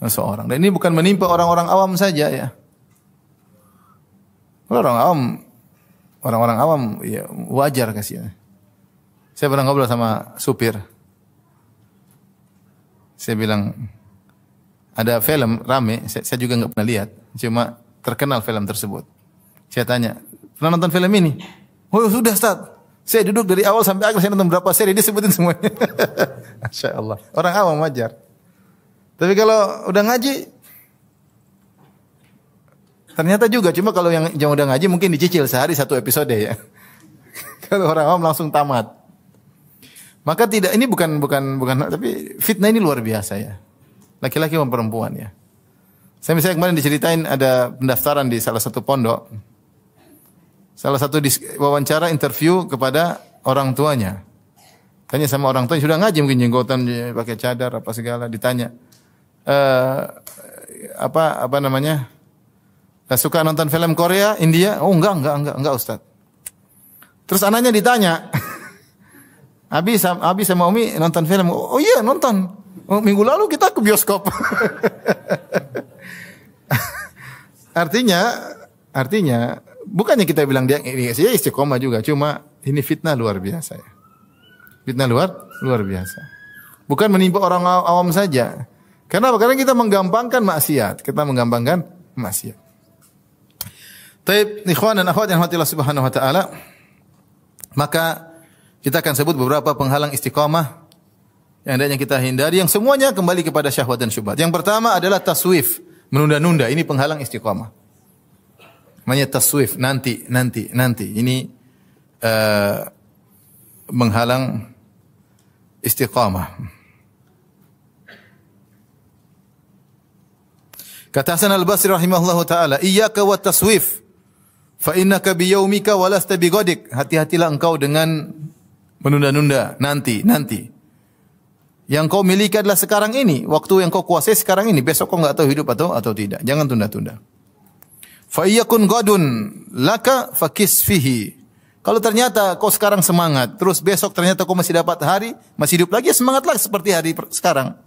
seseorang. Dan ini bukan menimpa orang-orang awam saja ya. Kalau orang-orang awam ya wajar kasih. Saya pernah ngobrol sama supir. Saya bilang ada film rame, saya juga enggak pernah lihat, cuma terkenal film tersebut. Saya tanya, "Pernah nonton film ini?" "Oh, sudah, Ustaz. Saya duduk dari awal sampai akhir, saya nonton berapa seri, dia sebutin semuanya." Masya Allah. Orang awam wajar. Tapi kalau udah ngaji, Ternyata juga, cuma kalau yang udah ngaji mungkin dicicil sehari satu episode ya. Kalau orang awam langsung tamat. Maka tidak, ini bukan tapi fitnah ini luar biasa ya. Laki-laki maupun perempuan ya. Saya misalnya kemarin diceritain ada pendaftaran di salah satu pondok. Salah satu wawancara interview kepada orang tuanya. Tanya sama orang tuanya, sudah ngaji mungkin jenggotan pakai cadar apa segala, ditanya. Apa namanya? Suka nonton film Korea, India? Oh enggak Ustaz. Terus anaknya ditanya, Abi sama Umi nonton film? Oh iya nonton. Oh, minggu lalu kita ke bioskop. Artinya bukannya kita bilang dia istiqomah juga, cuma ini fitnah luar biasa ya. Fitnah luar biasa. Bukan menimpa orang awam saja. Kenapa? Karena kita menggampangkan maksiat. Taib, ikhwan dan akhwat yang rahmatillah subhanahu wa ta'ala. Maka kita akan sebut beberapa penghalang istiqamah yang hendaknya kita hindari, yang semuanya kembali kepada syahwat dan syubhat. Yang pertama adalah taswif, menunda-nunda. Ini penghalang istiqamah. Namanya taswif, nanti. Ini menghalang istiqamah. Kata Hasan Al-Basri rahimahullahu taala, "Iyyaka wat taswif, fa innaka bi yaumika wa lasta bi ghadik." Hati-hatilah engkau dengan menunda-nunda, nanti. Yang kau miliki adalah sekarang ini, waktu yang kau kuasai sekarang ini, besok kau enggak tahu hidup atau tidak. Jangan tunda-tunda. Fa iyyakun ghadun laka fakis fihi. Kalau ternyata kau sekarang semangat, terus besok ternyata kau masih dapat hari, masih hidup lagi, semangatlah seperti hari sekarang.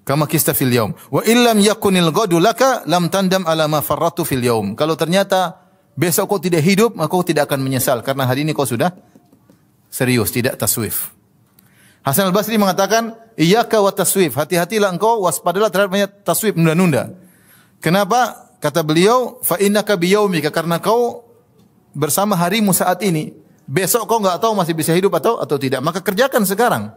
Kama kista fil yaum. Wa illam yakunil ghadu laka lam tandam ala ma farratu fil yaum. Kalau ternyata besok kau tidak hidup, maka kau tidak akan menyesal karena hari ini kau sudah serius, tidak taswif. Hasan Al-Basri mengatakan, iyyaka wa taswif. Hati-hatilah engkau, waspadalah terhadap taswif, menunda-nunda. Kenapa? Kata beliau, fa innaka bi yaumika, karena kau bersama harimu saat ini. Besok kau enggak tahu masih bisa hidup atau tidak. Maka kerjakan sekarang.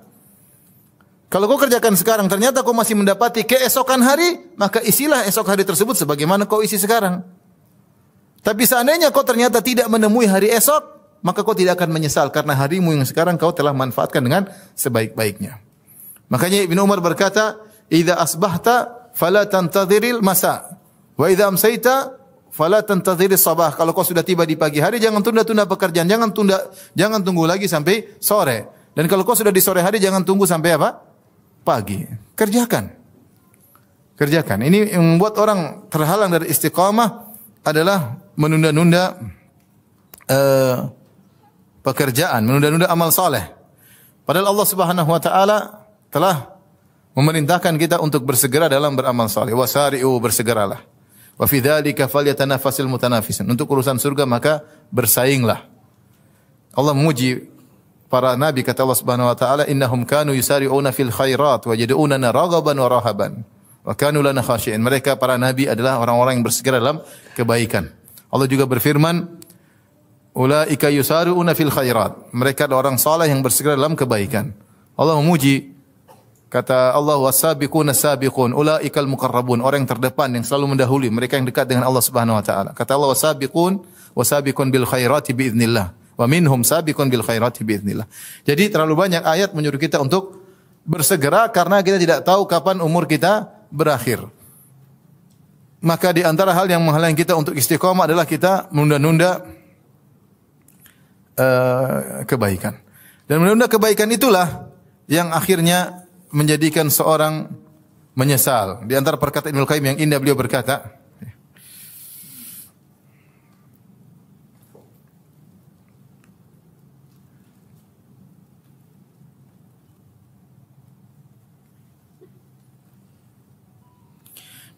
Kalau kau kerjakan sekarang, ternyata kau masih mendapati keesokan hari, maka isilah esok hari tersebut sebagaimana kau isi sekarang. Tapi seandainya kau ternyata tidak menemui hari esok, maka kau tidak akan menyesal karena harimu yang sekarang kau telah manfaatkan dengan sebaik-baiknya. Makanya Ibnu Umar berkata, "Idza asbahta fala tantadhiril masa, wa idza amsayta fala tantadhiris sabah." Kalau kau sudah tiba di pagi hari, jangan tunda-tunda pekerjaan, jangan tunggu lagi sampai sore. Dan kalau kau sudah di sore hari, jangan tunggu sampai apa? Pagi. Kerjakan. Ini yang membuat orang terhalang dari istiqamah adalah menunda-nunda pekerjaan, menunda-nunda amal saleh. Padahal Allah Subhanahu wa taala telah memerintahkan kita untuk bersegera dalam beramal saleh. Wasari'u, bersegeralah. Wa fi dzalika falyatanafasil mutanafisun. Untuk urusan surga maka bersainglah. Allah memuji para nabi, kata Allah Subhanahu wa taala, innahum kanu yusari'una fil khairat wa yad'unana raghaban wa rahaban wa kanu lana khashi'in. Mereka para nabi adalah orang-orang yang bersegera dalam kebaikan. Allah juga berfirman, ulaika yusari'una fil khairat. Mereka adalah orang saleh yang bersegera dalam kebaikan. Allah memuji, kata Allah, wasabiquna sabiqun ulaikal muqarrabun, orang yang terdepan yang selalu mendahului, mereka yang dekat dengan Allah Subhanahu wa taala. Kata Allah, wasabiqun bil khairati biidznillah. Wa minhum sabiqun bil khairati biidznillah. Jadi terlalu banyak ayat menyuruh kita untuk bersegera karena kita tidak tahu kapan umur kita berakhir. Maka di antara hal yang menghalangi kita untuk istiqomah adalah kita menunda-nunda kebaikan. Dan menunda kebaikan itulah yang akhirnya menjadikan seorang menyesal. Di antara perkataan Ibnu Qayyim yang indah, beliau berkata,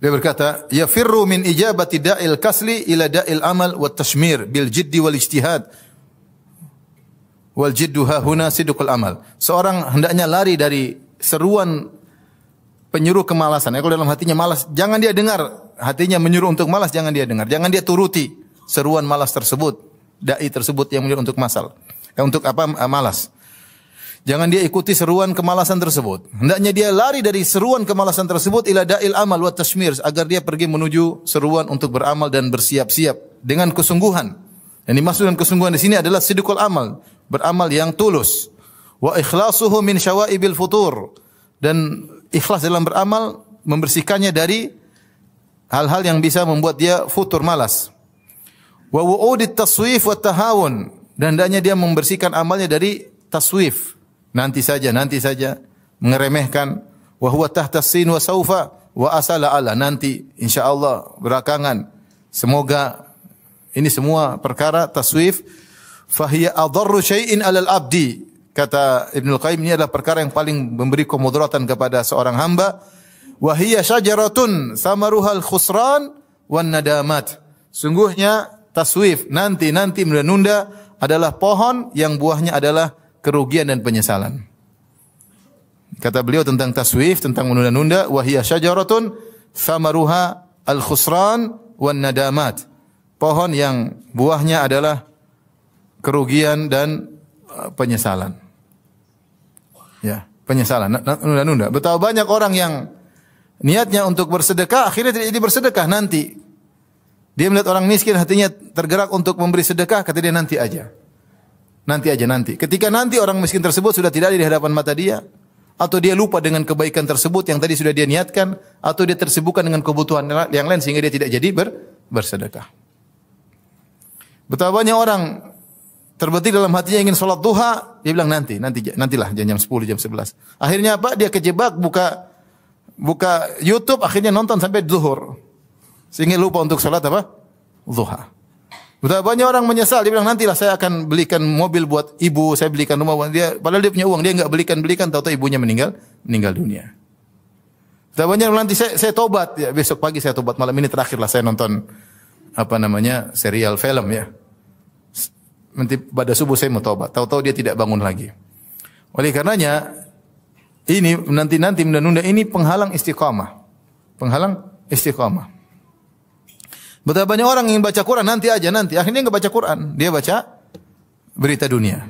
dia berkata, yafirru min ijabati da'il kasli ila da'il amal wa tashmir bil jiddi wal ijtihad. Wal jiddu ha huna sidqul amal. Seorang hendaknya lari dari seruan penyuruh kemalasan. Kalau dalam hatinya malas, jangan dia dengar. Hatinya menyuruh untuk malas, jangan dia dengar. Jangan dia turuti seruan malas tersebut, dai tersebut yang menyuruh untuk malas. Jangan dia ikuti seruan kemalasan tersebut. Hendaknya dia lari dari seruan kemalasan tersebut ila da'il amal wa tashmir, agar dia pergi menuju seruan untuk beramal dan bersiap-siap dengan kesungguhan. Yang dimaksud dengan kesungguhan di sini adalah sidqul amal, beramal yang tulus. Wa ikhlasuhu min syawaibil futur, dan ikhlas dalam beramal membersihkannya dari hal-hal yang bisa membuat dia futur, malas. Wa wu'udit taswif wa tahawun, dan hendaknya dia membersihkan amalnya dari taswif, nanti saja, mengeremehkan. Wa huwa tahta sin wa saufa wa asala ala, nanti insyaallah, belakangan, semoga. Ini semua perkara taswif. Fahiya adarru syai'in 'alal abdi, kata Ibnu Qayyim, ini adalah perkara yang paling memberi kemudaratan kepada seorang hamba. Wa hiya syajaratun samaruhal khusran wan nadamat. Sungguhnya taswif, nanti menunda, adalah pohon yang buahnya adalah kerugian dan penyesalan. Kata beliau tentang taswif, tentang menunda-nunda, wa hiya syajaratun samaruha al khusran wan nadamat. Pohon yang buahnya adalah kerugian dan penyesalan. Ya, penyesalan, nunda-nunda. Betapa banyak orang yang niatnya untuk bersedekah, akhirnya tidak jadi bersedekah nanti. Dia melihat orang miskin, hatinya tergerak untuk memberi sedekah, kata dia nanti aja. Nanti. Ketika nanti orang miskin tersebut sudah tidak ada di hadapan mata dia, atau dia lupa dengan kebaikan tersebut yang tadi sudah dia niatkan, atau dia tersibukkan dengan kebutuhan yang lain sehingga dia tidak jadi bersedekah. Betapa banyak orang terbetik dalam hatinya ingin sholat duha, dia bilang nantilah jam 10, jam 11. Akhirnya apa? Dia kejebak buka YouTube, akhirnya nonton sampai zuhur. Sehingga lupa untuk sholat apa? Duha. Betapa banyak orang menyesal, dia bilang nantilah saya akan belikan mobil buat ibu, saya belikan rumah buat dia, padahal dia punya uang, dia enggak belikan, tahu-tahu ibunya meninggal dunia. Betapa banyak nanti saya tobat, ya besok pagi saya tobat, malam ini terakhirlah saya nonton serial film ya. Nanti pada subuh saya mau tobat. Tahu-tahu dia tidak bangun lagi. Oleh karenanya ini nanti menunda-nunda ini penghalang istiqamah. Betapa banyak orang yang baca Quran nanti. Akhirnya enggak baca Quran, dia baca berita dunia.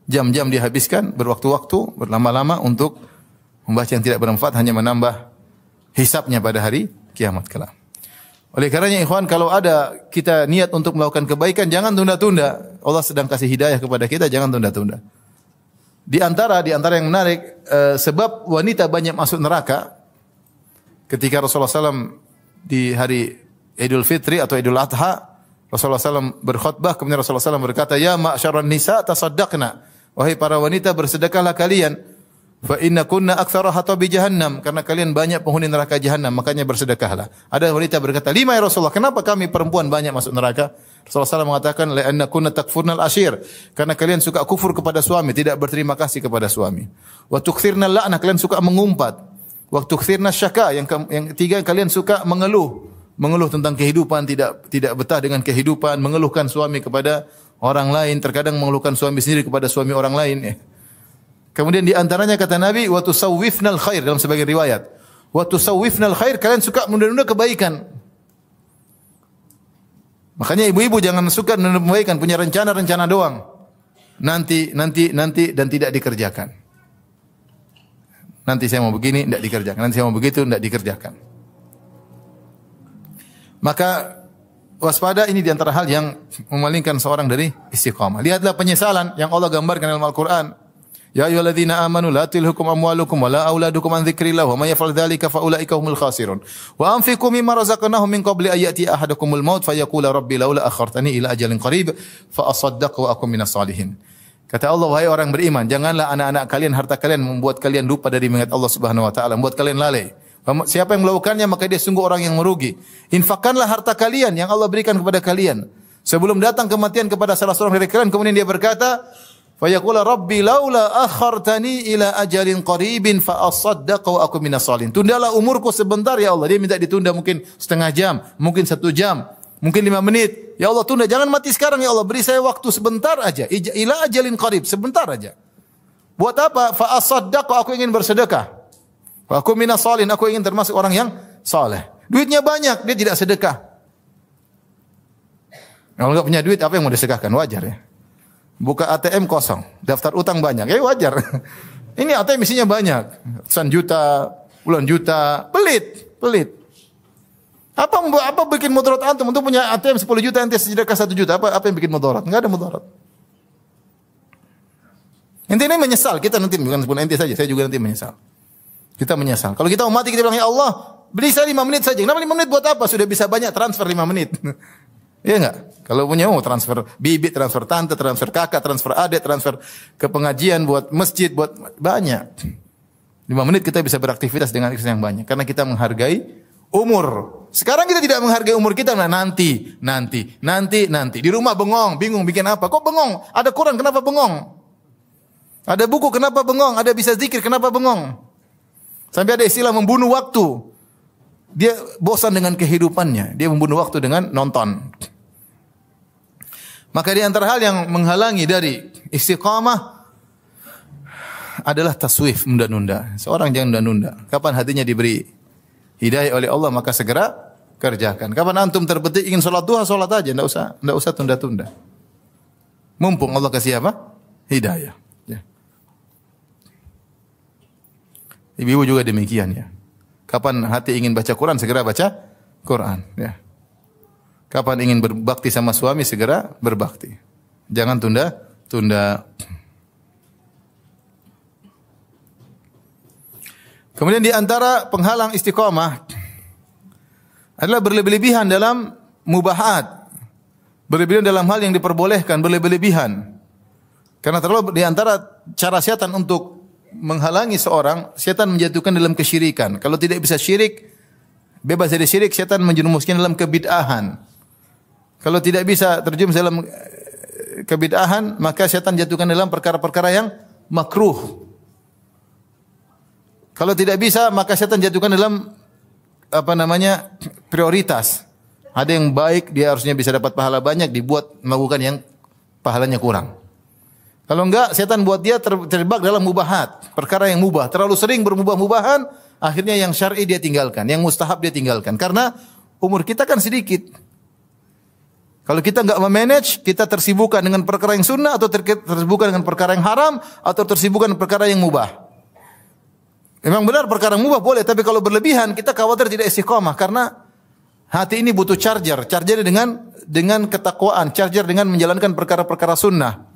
Jam-jam dia habiskan berwaktu-waktu, berlama-lama untuk membaca yang tidak bermanfaat, hanya menambah hisabnya pada hari kiamat kelak. Oleh karenanya ikhwan, kalau ada kita niat untuk melakukan kebaikan, jangan tunda-tunda. Allah sedang kasih hidayah kepada kita, jangan tunda-tunda. Di antara yang menarik, sebab wanita banyak masuk neraka, ketika Rasulullah SAW di hari Idul Fitri atau Idul Adha, Rasulullah SAW berkhutbah, kemudian Rasulullah SAW berkata, ya ma'syaran nisa tasaddaqna, wahai para wanita bersedekahlah kalian. Fa inna kunna aktsara hatabi jahannam, karena kalian banyak penghuni neraka jahannam, makanya bersedekahlah. Ada wanita berkata, "Lima ya Rasulullah, kenapa kami perempuan banyak masuk neraka?" Rasulullah SAW mengatakan, "La anna kunna takfurnal ashir," karena kalian suka kufur kepada suami, tidak berterima kasih kepada suami. Wa tukthirnal la'nah, kalian suka mengumpat. Wa tukthirnas syaka, yang ketiga kalian suka mengeluh tentang kehidupan, tidak betah dengan kehidupan, mengeluhkan suami kepada orang lain, terkadang mengeluhkan suami sendiri kepada suami orang lain. Kemudian di antaranya kata Nabi, wa tusawwifnal khair, dalam sebagian riwayat. Wa tusawwifnal khair, kalian suka menunda-nunda kebaikan. Makanya ibu-ibu jangan suka menunda kebaikan, punya rencana doang. Nanti dan tidak dikerjakan. Nanti saya mau begini, tidak dikerjakan. Nanti saya mau begitu, tidak dikerjakan. Maka waspada, ini di antara hal yang memalingkan seorang dari istiqamah. Lihatlah penyesalan yang Allah gambarkan dalam Al-Qur'an. Ya ayyuhalladzina amanu la tulhikum amwalukum wala auladukum an dzikrillah wa may yaf'al dzalika fa ulaika humul khasirun. Wa anfiqu mimma razaqnahum min qabli an ya'ti ahadakumul maut fayaqula rabbi laula akhartani ila ajalin qarib fa asaddaq wa akum minas salihin. Kata Allah, wahai orang beriman, janganlah anak-anak kalian, harta kalian membuat kalian lupa dari mengingat Allah Subhanahu wa taala, membuat kalian lalai. Siapa yang melakukannya maka dia sungguh orang yang merugi. Infakkanlah harta kalian yang Allah berikan kepada kalian sebelum datang kematian kepada salah seorang dari kalian, kemudian dia berkata, fayaqula rabbi laula akhartani ila ajalin qaribin fa asaddaq wa akum minas salihin. Tundalah umurku sebentar ya Allah. Dia minta ditunda mungkin setengah jam, mungkin 1 jam, mungkin 5 menit. Ya Allah, tunda, jangan mati sekarang ya Allah, beri saya waktu sebentar aja. Ila ajalin qarib, sebentar aja. Buat apa? Fa asaddaq, aku ingin bersedekah. Wa akum minas salihin, aku ingin termasuk orang yang saleh. Duitnya banyak, dia tidak sedekah. Kalau enggak punya duit, apa yang mau disedekahkan? Wajar ya. Buka ATM kosong, daftar utang banyak. Ya wajar. Ini ATM isinya banyak. Ratusan juta, puluhan juta, pelit. Apa bikin mudarat antum untuk punya ATM 10 juta ente sedekah 1 juta? Apa yang bikin mudarat? Enggak ada mudarat. Ente ini menyesal, kita nanti bukan ente saja, saya juga nanti menyesal. Kita menyesal. Kalau kita mau mati kita bilang ya Allah, beli saya 5 menit saja. Kenapa 5 menit buat apa? Sudah bisa banyak transfer 5 menit. Iya enggak? Kalau punya transfer bibi, transfer tante, transfer kakak, transfer adik, transfer ke pengajian buat masjid, buat banyak. 5 menit kita bisa beraktivitas dengan yang banyak karena kita menghargai umur. Sekarang kita tidak menghargai umur kita. Nah, nanti. Di rumah bengong, bingung bikin apa? Kok bengong? Ada Quran, kenapa bengong? Ada buku, kenapa bengong? Ada bisa zikir, kenapa bengong? Sampai ada istilah membunuh waktu. Dia bosan dengan kehidupannya. Dia membunuh waktu dengan nonton. Maka di antara hal yang menghalangi dari istiqamah adalah taswif, menunda-nunda. Seorang jangan menunda-nunda. Kapan hatinya diberi hidayah oleh Allah, maka segera kerjakan. Kapan antum terbetik ingin sholat duha, sholat aja. Tidak usah tunda-tunda. Mumpung Allah kasih apa? Hidayah. Ya. Ibu-ibu juga demikian ya. Kapan hati ingin baca Quran, segera baca Quran. Ya. Kapan ingin berbakti sama suami, segera berbakti. Jangan tunda. Kemudian di antara penghalang istiqamah adalah berlebih-lebihan dalam mubahat. Berlebihan dalam hal yang diperbolehkan, berlebih-lebihan. Karena terlalu di antara cara setan untuk menghalangi seorang, setan menjatuhkan dalam kesyirikan. Kalau tidak bisa syirik, bebas dari syirik, setan menjerumuskan dalam kebid'ahan. Kalau tidak bisa terjerumus dalam kebid'ahan, maka setan jatuhkan dalam perkara-perkara yang makruh. Kalau tidak bisa, maka setan jatuhkan dalam prioritas. Ada yang baik, dia harusnya bisa dapat pahala banyak, dibuat melakukan yang pahalanya kurang. Kalau enggak, setan buat dia terjebak dalam mubahat, perkara yang mubah. Terlalu sering bermubah-mubahan, akhirnya yang syar'i dia tinggalkan, yang mustahab dia tinggalkan. Karena umur kita kan sedikit. Kalau kita enggak memanage, kita tersibukkan dengan perkara yang sunnah, atau tersibukkan dengan perkara yang haram, atau tersibukkan dengan perkara yang mubah. Memang benar perkara yang mubah boleh, tapi kalau berlebihan, kita khawatir tidak istiqamah. Karena hati ini butuh charger dengan ketakwaan, charger dengan menjalankan perkara-perkara sunnah.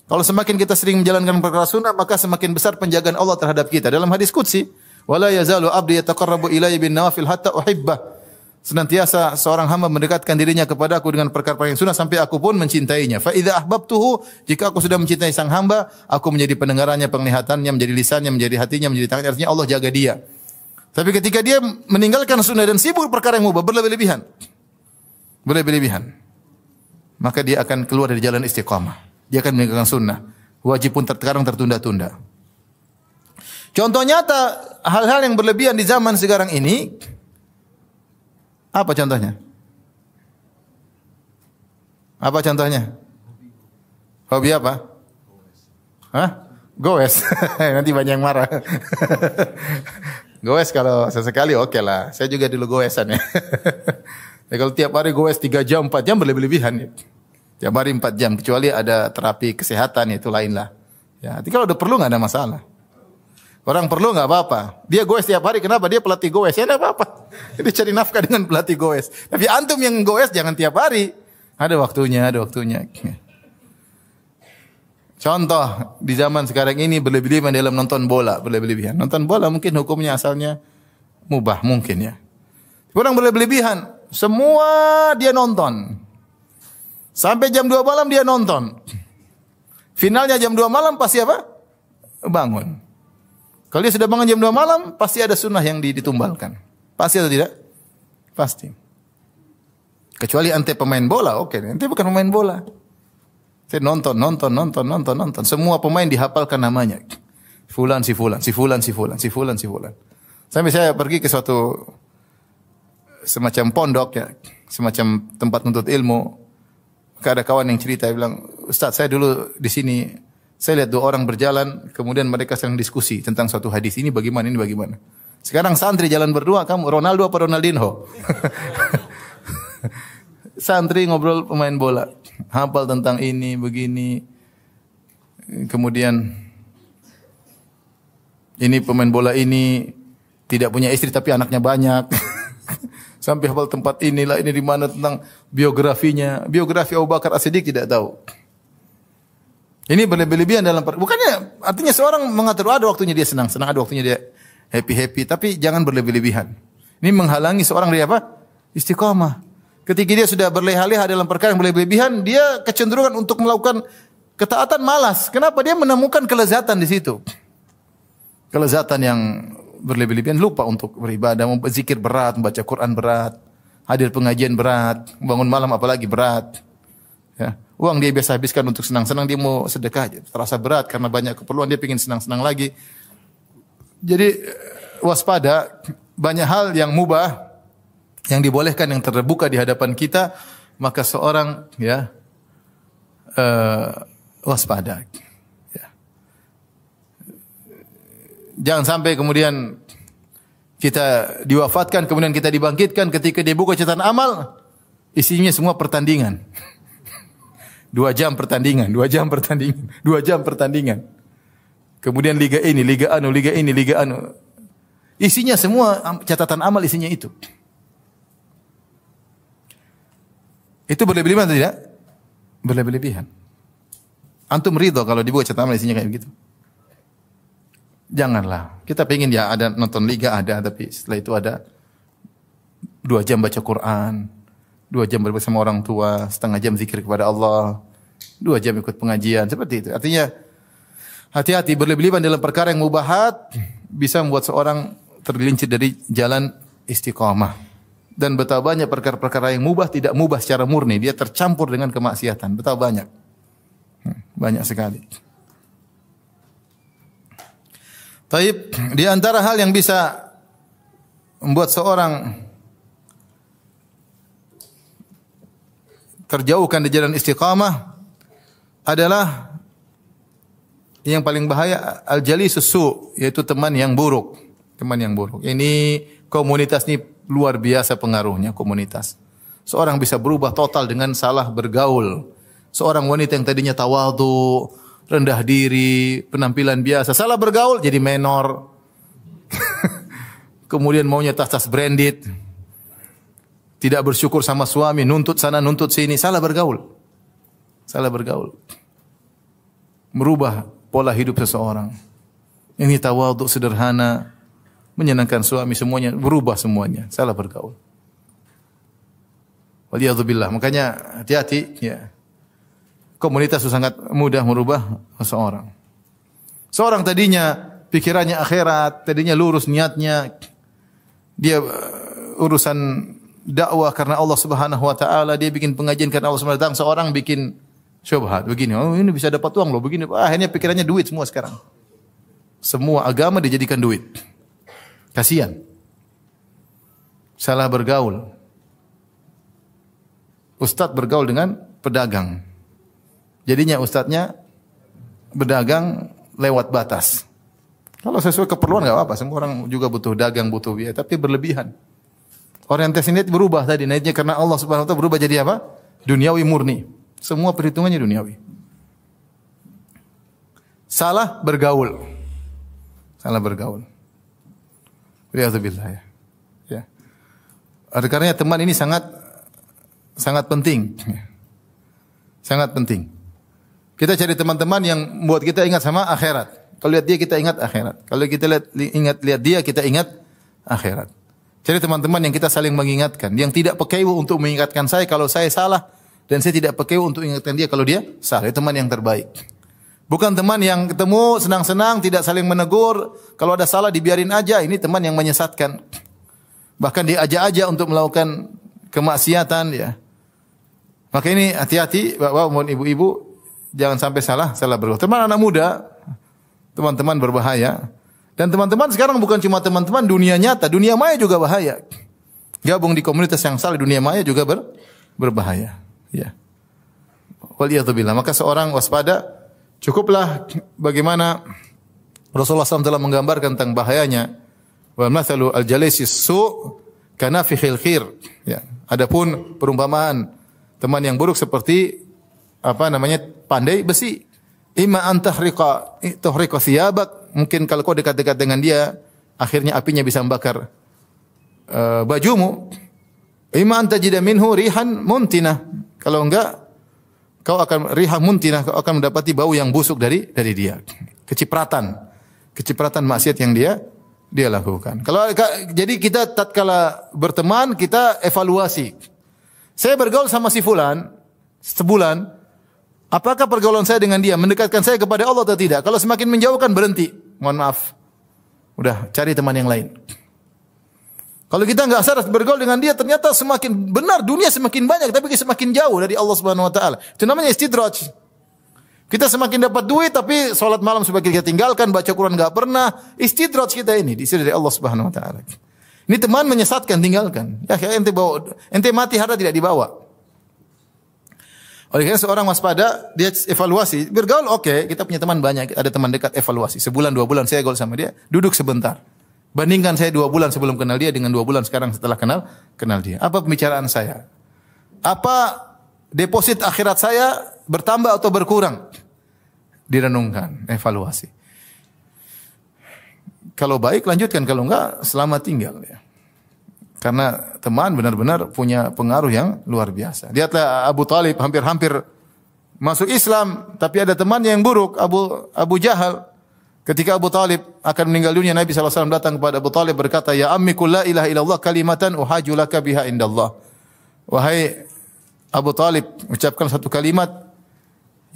Kalau semakin kita sering menjalankan perkara sunnah, maka semakin besar penjagaan Allah terhadap kita. Dalam hadis qudsi, wala yazalu abdi yataqarrabu ilayya bin nawafil hatta uhibbah. Senantiasa seorang hamba mendekatkan dirinya kepada aku dengan perkara-perkara yang sunnah sampai aku pun mencintainya. Fa idza ahbabtuhu, jika aku sudah mencintai sang hamba, aku menjadi pendengarannya, penglihatannya, menjadi lisannya, menjadi hatinya, menjadi tangannya. Artinya Allah jaga dia. Tapi ketika dia meninggalkan sunnah dan sibuk perkara yang mubah, berlebih-lebihan, maka dia akan keluar dari jalan istiqamah. Dia akan meninggalkan sunnah. Wajib pun terkadang tertunda-tunda. Contoh nyata hal-hal yang berlebihan di zaman sekarang ini. Apa contohnya? Apa contohnya? Hobi apa? Hah? Goes. Nanti banyak yang marah. Goes kalau sesekali oke lah. Saya juga dulu goesan ya. Ya kalau tiap hari goes 3 jam, 4 jam berlebih-lebihan ya. Tiap hari 4 jam, kecuali ada terapi kesehatan, itu lain lah. Ya, tapi kalau udah perlu nggak ada masalah. Orang perlu nggak apa-apa. Dia goes tiap hari, kenapa? Dia pelatih goes, ya nggak apa-apa. Dia cari nafkah dengan pelatih goes. Tapi antum yang goes jangan tiap hari. Ada waktunya. Contoh di zaman sekarang ini berlebih-lebihan dalam nonton bola, berlebih-lebihan. Nonton bola mungkin hukumnya asalnya mubah mungkin ya. Orang berlebih-lebihan, semua dia nonton. Sampai jam 2 malam dia nonton. Finalnya jam 2 malam pasti apa? Bangun. Kalau dia sudah bangun jam 2 malam, pasti ada sunnah yang ditumbalkan. Pasti atau tidak? Pasti. Kecuali ente pemain bola, oke. Ente bukan pemain bola. Saya nonton. Semua pemain dihafalkan namanya. Fulan. Sampai saya pergi ke suatu semacam pondok ya, semacam tempat nuntut ilmu. Ada kawan yang cerita, dia bilang, Ustaz, saya dulu di sini, saya lihat 2 orang berjalan, kemudian mereka sedang diskusi tentang suatu hadis. Ini bagaimana. Sekarang santri jalan berdua, kamu Ronaldo apa Ronaldinho? Santri ngobrol pemain bola, hafal tentang ini, begini. kemudian ini pemain bola ini tidak punya istri tapi anaknya banyak. Sampai hafal tempat inilah, ini di mana, tentang biografinya. Biografi Abu Bakar As-Siddiq tidak tahu. Ini berlebih-lebihan dalam bukannya artinya seorang mengatur ada waktunya dia senang-senang, ada waktunya dia happy-happy, tapi jangan berlebih-lebihan. Ini menghalangi seorang dari apa? Istiqamah. Ketika dia sudah berleha-leha dalam perkara yang berlebihan, dia kecenderungan untuk melakukan ketaatan malas. Kenapa? Dia menemukan kelezatan di situ. Kelezatan yang berlebih-lebihan, lupa untuk beribadah, berzikir berat, membaca Quran berat, hadir pengajian berat, bangun malam apalagi berat. Ya. Uang dia biasa habiskan untuk senang-senang, dia mau sedekah, terasa berat karena banyak keperluan, dia ingin senang-senang lagi. Jadi waspada, banyak hal yang mubah yang dibolehkan, yang terbuka di hadapan kita, maka seorang ya waspada. Ya. Jangan sampai kemudian kita diwafatkan, kemudian kita dibangkitkan, ketika dia buka catatan amal, isinya semua pertandingan. 2 jam pertandingan, 2 jam pertandingan, 2 jam pertandingan. Kemudian liga ini, liga anu, liga ini, liga anu. Isinya semua catatan amal, isinya itu. Itu berlebihan atau tidak? Berlebihan. Antum ridho kalau dibuat catatan amal isinya kayak begitu? Janganlah. Kita pengen ya ada nonton liga ada, tapi setelah itu ada 2 jam baca Quran, 2 jam bersama orang tua, setengah jam zikir kepada Allah, 2 jam ikut pengajian, seperti itu. Artinya hati-hati berlebihan dalam perkara yang mubahat bisa membuat seorang tergelincir dari jalan istiqamah. Dan betapa banyak perkara-perkara yang mubah tidak mubah secara murni, dia tercampur dengan kemaksiatan. Betapa banyak. Banyak sekali. Taib, di antara hal yang bisa membuat seorang terjauhkan di jalan istiqamah adalah yang paling bahaya al-jalisus su, yaitu teman yang buruk. Teman yang buruk. Ini komunitas ini luar biasa pengaruhnya, komunitas. Seorang bisa berubah total dengan salah bergaul. Seorang wanita yang tadinya tawadhu, rendah diri, penampilan biasa, salah bergaul jadi menor. Kemudian maunya tas-tas branded. Tidak bersyukur sama suami, nuntut sana, nuntut sini, salah bergaul. Salah bergaul. Merubah pola hidup seseorang. Ini tawadhu, sederhana, menyenangkan suami, semuanya berubah semuanya, salah bergaul. Waliyadzubillah. Makanya hati-hati ya. Komunitas itu sangat mudah merubah seseorang. Seorang tadinya pikirannya akhirat, tadinya lurus niatnya, dia urusan dakwah karena Allah Subhanahu wa taala, dia bikin pengajian karena Allah Subhanahu wa taala, seorang bikin syubhat begini, oh ini bisa dapat uang loh begini. Akhirnya pikirannya duit semua sekarang. Semua agama dijadikan duit. Kasihan. Salah bergaul. Ustadz bergaul dengan pedagang. Jadinya ustadznya berdagang lewat batas. Kalau sesuai keperluan enggak apa-apa, semua orang juga butuh dagang, butuh biaya, tapi berlebihan. Orientasi niat berubah tadi, niatnya karena Allah Subhanahu wa taala berubah jadi apa? Duniawi murni. Semua perhitungannya duniawi. Salah bergaul. Salah bergaul. Waliyadzubillah ya. Ya. Oleh karenanya teman ini sangat penting. Sangat penting. Kita cari teman-teman yang membuat kita ingat sama akhirat. Kalau lihat dia kita ingat akhirat. Kalau kita lihat dia kita ingat akhirat. Cari teman-teman yang kita saling mengingatkan, yang tidak pekewu untuk mengingatkan saya kalau saya salah dan saya tidak pekewu untuk mengingatkan dia kalau dia salah. Itu teman yang terbaik. Bukan teman yang ketemu senang-senang tidak saling menegur, kalau ada salah dibiarin aja. Ini teman yang menyesatkan. Bahkan diajak-ajak untuk melakukan kemaksiatan ya. Maka ini hati-hati Bapak maupun ibu-ibu, jangan sampai salah bergaul. Teman anak muda, teman-teman berbahaya. Dan teman-teman sekarang bukan cuma teman-teman dunia nyata, dunia maya juga bahaya. Gabung di komunitas yang salah dunia maya juga berbahaya. Ya. Waliyadzubillah. Maka seorang waspada, cukuplah bagaimana Rasulullah SAW telah menggambarkan tentang bahayanya. Wa mathalu al-jalisis su' kanafikhil khir. Ya. Adapun perumpamaan teman yang buruk seperti pandai besi. Imma an tuhriqa thiyabak, mungkin kalau kau dekat-dekat dengan dia, akhirnya apinya bisa membakar bajumu. Imma an tajida minhu rihan muntinah. Kalau enggak, kau akan rihan muntinah, kau akan mendapati bau yang busuk dari dia. Kecipratan maksiat yang dia lakukan. Jadi kita tatkala berteman, kita evaluasi. Saya bergaul sama si fulan sebulan, apakah pergaulan saya dengan dia mendekatkan saya kepada Allah atau tidak? Kalau semakin menjauhkan, berhenti. Mohon maaf. Udah, cari teman yang lain. Kalau kita enggak sadar bergaul dengan dia, ternyata semakin benar dunia semakin banyak, tapi semakin jauh dari Allah Subhanahu wa taala. Itu namanya istidraj. Kita semakin dapat duit, tapi salat malam sebagian kita tinggalkan, baca Quran enggak pernah. Istidraj kita ini diisi dari Allah Subhanahu wa taala. Ini teman menyesatkan, tinggalkan. Ya, ente mati harta tidak dibawa. Oleh karena seorang waspada, dia evaluasi, bergaul oke, kita punya teman banyak, ada teman dekat, evaluasi. Sebulan 2 bulan saya gaul sama dia, duduk sebentar. Bandingkan saya 2 bulan sebelum kenal dia dengan 2 bulan sekarang setelah kenal dia. Apa pembicaraan saya? Apa deposit akhirat saya bertambah atau berkurang? Direnungkan, evaluasi. Kalau baik lanjutkan, kalau enggak selamat tinggal ya. Karena teman benar-benar punya pengaruh yang luar biasa. Lihatlah Abu Talib hampir-hampir masuk Islam, tapi ada temannya yang buruk, Abu Jahal. Ketika Abu Talib akan meninggal dunia, Nabi SAW datang kepada Abu Talib berkata, "Ya ammi qul la ilaha illallah kalimatan uhaju laka biha indallah." Wahai Abu Talib, ucapkan satu kalimat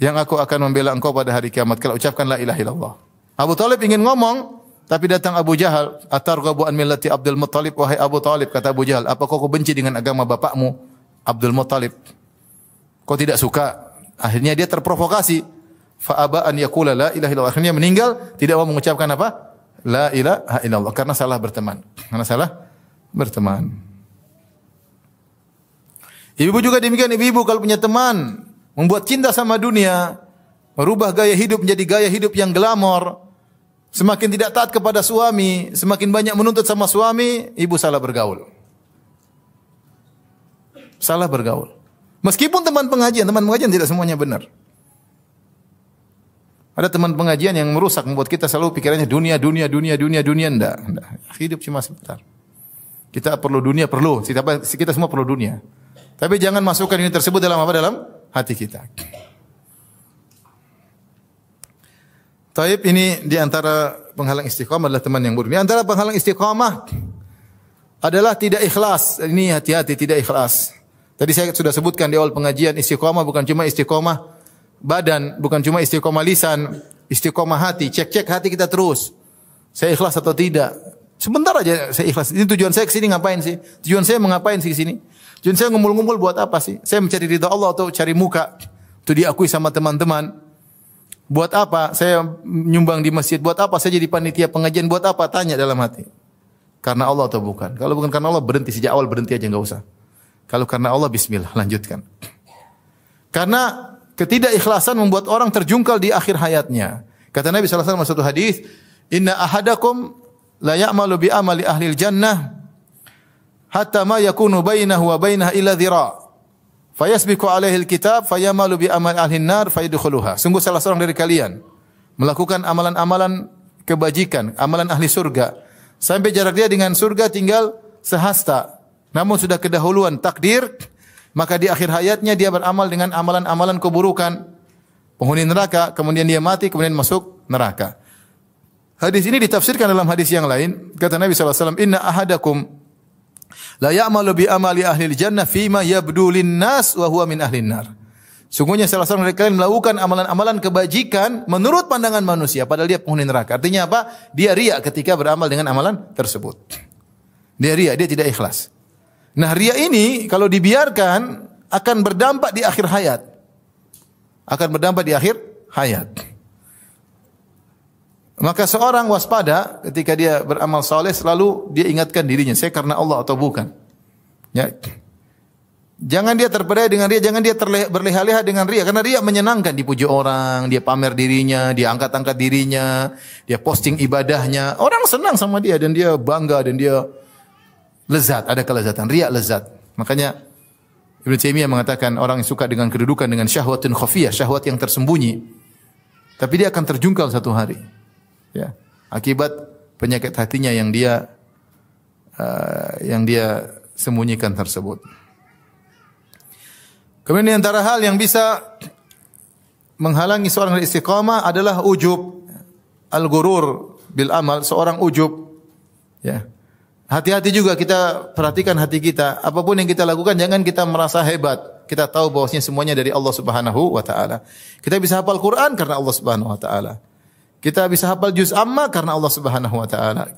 yang aku akan membela engkau pada hari kiamat. Kalau ucapkan la ilaha illallah. Abu Talib ingin ngomong, tapi datang Abu Jahal, "Atarghabu an millati Abdul Muttalib?" Wahai Abu Talib, kata Abu Jahal, "Apakah kau benci dengan agama bapakmu Abdul Muttalib? Kau tidak suka?" Akhirnya dia terprovokasi. Fa aba an yaqula la ilaha illallah. Akhirnya meninggal tidak mau mengucapkan apa? La ilaha illallah, karena salah berteman. Ibu juga demikian, ibu kalau punya teman membuat cinta sama dunia, merubah gaya hidup menjadi gaya hidup yang glamor, semakin tidak taat kepada suami, semakin banyak menuntut sama suami, ibu salah bergaul. Meskipun teman pengajian tidak semuanya benar. Ada teman pengajian yang merusak, membuat kita selalu pikirannya dunia. Enggak. Hidup cuma sebentar. Kita perlu dunia, kita semua perlu dunia. Tapi jangan masukkan ini tersebut dalam hati kita. Taib, ini di antara penghalang istiqamah adalah teman yang buruk. Di antara penghalang istiqamah adalah tidak ikhlas. Ini hati-hati, tidak ikhlas. Tadi saya sudah sebutkan di awal pengajian, istiqamah bukan cuma istiqamah badan, bukan cuma istiqomah lisan, istiqomah hati. Cek hati kita terus. Saya ikhlas atau tidak? Sebentar aja saya ikhlas. Ini tujuan saya ke sini ngapain sih? Tujuan saya mengapain sih ke sini? Tujuan saya ngumpul-ngumpul buat apa sih? Saya mencari ridha Allah atau cari muka? Itu diakui sama teman-teman. Buat apa? Saya nyumbang di masjid. Buat apa? Saya jadi panitia pengajian. Buat apa? Tanya dalam hati. Karena Allah atau bukan? Kalau bukan karena Allah, berhenti sejak awal, berhenti aja, enggak usah. Kalau karena Allah, bismillah, lanjutkan. Karena ketidakikhlasan membuat orang terjungkal di akhir hayatnya. Kata Nabi sallallahu alaihi wasallam satu hadis, "Inna ahadakum la ya'malu bi amali ahli jannah hatta ma yakunu bainahu wa bainaha illa dhira'. Fayasbiqu alaihi alkitab fayamalu bi amali ahli an-nar fayadkhuluha." Sungguh salah seorang dari kalian melakukan amalan-amalan kebajikan, amalan ahli surga, sampai jarak dia dengan surga tinggal sehasta. Namun sudah kedahuluan takdir, maka di akhir hayatnya dia beramal dengan amalan-amalan keburukan, penghuni neraka, kemudian dia mati, kemudian masuk neraka. Hadis ini ditafsirkan dalam hadis yang lain, kata Nabi sallallahu alaihi wasallam, "Inna ahadakum la ya'malu bi amali ahli jannah fima yabdu lin-nas wa huwa min ahli nar." Sungguhnya salah seorang dari kalian melakukan amalan-amalan kebajikan menurut pandangan manusia, padahal dia penghuni neraka. Artinya apa? Dia riya ketika beramal dengan amalan tersebut. Dia riya, dia tidak ikhlas. Nah, riya ini kalau dibiarkan akan berdampak di akhir hayat. Maka seorang waspada ketika dia beramal saleh, selalu dia ingatkan dirinya, saya karena Allah atau bukan. Ya. Jangan dia terpedaya dengan riya, jangan dia berleha-leha dengan riya, karena riya menyenangkan, dipuji orang, dia pamer dirinya, dia angkat-angkat dirinya, dia posting ibadahnya. Orang senang sama dia dan dia bangga dan dia lezat, ada kelezatan. Riya lezat. Makanya Ibnu Taimiyah mengatakan orang yang suka dengan kedudukan, dengan syahwatun khafiyah, syahwat yang tersembunyi. Tapi dia akan terjungkal satu hari. Ya, akibat penyakit hatinya yang dia sembunyikan tersebut. Kemudian di antara hal yang bisa menghalangi seorang dari istiqamah adalah ujub, al-ghurur bil amal, seorang ujub. Ya. Hati-hati juga kita perhatikan hati kita. Apapun yang kita lakukan jangan kita merasa hebat. Kita tahu bahwasanya semuanya dari Allah Subhanahu wa taala. Kita bisa hafal Quran karena Allah Subhanahu wa taala. Kita bisa hafal juz amma karena Allah Subhanahu wa taala.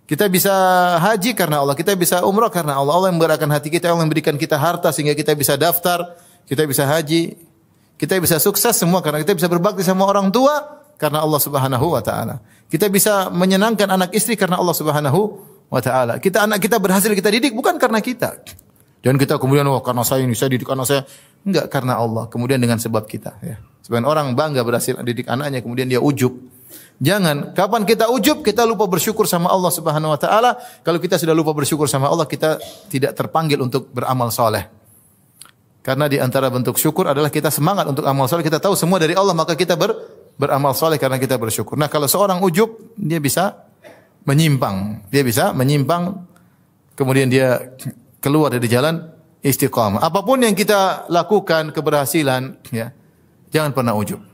Kita bisa haji karena Allah, kita bisa umrah karena Allah. Allah yang menggerakkan hati kita, Allah yang memberikan kita harta sehingga kita bisa daftar, kita bisa haji, kita bisa sukses semua karena kita bisa berbakti sama orang tua karena Allah Subhanahu wa taala. Kita bisa menyenangkan anak istri karena Allah Subhanahu wa taala. Anak kita berhasil kita didik bukan karena kita. Dan kita kemudian karena saya didik anak saya, enggak, karena Allah. Kemudian dengan sebab kita, ya. Sebagian orang bangga berhasil didik anaknya kemudian dia ujub. Jangan, kapan kita ujub, kita lupa bersyukur sama Allah Subhanahu wa taala. Kalau kita sudah lupa bersyukur sama Allah, kita tidak terpanggil untuk beramal soleh. Karena di antara bentuk syukur adalah kita semangat untuk amal soleh. Kita tahu semua dari Allah, maka kita beramal soleh karena kita bersyukur. Nah, kalau seorang ujub, dia bisa menyimpang. Dia bisa menyimpang, kemudian dia keluar dari jalan istiqamah. Apapun yang kita lakukan, keberhasilan, ya, jangan pernah ujub.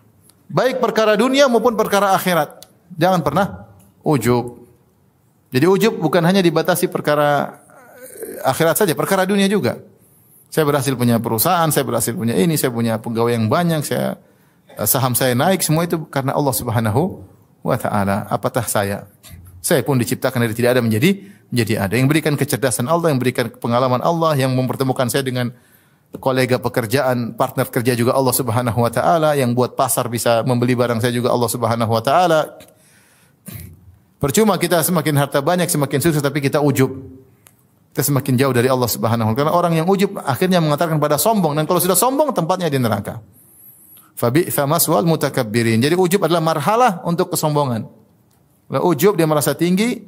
Baik perkara dunia maupun perkara akhirat. Jangan pernah ujub. Jadi ujub bukan hanya dibatasi perkara akhirat saja, perkara dunia juga. Saya berhasil punya perusahaan, saya berhasil punya ini, saya punya pegawai yang banyak, saham saya naik, semua itu karena Allah Subhanahu wa taala. Apatah saya? Saya pun diciptakan dari tidak ada menjadi ada. Yang berikan kecerdasan Allah, yang berikan pengalaman Allah, yang mempertemukan saya dengan kolega pekerjaan, partner kerja juga Allah Subhanahu wa taala, yang buat pasar bisa membeli barang saya juga Allah Subhanahu wa taala. Percuma kita semakin harta banyak, semakin sukses tapi kita ujub. Kita semakin jauh dari Allah Subhanahu wa taala. Karena orang yang ujub akhirnya mengatakan pada sombong, dan kalau sudah sombong tempatnya di neraka. Fabi'sa maswal mutakabbirin. Jadi ujub adalah marhalah untuk kesombongan. Kalau ujub dia merasa tinggi,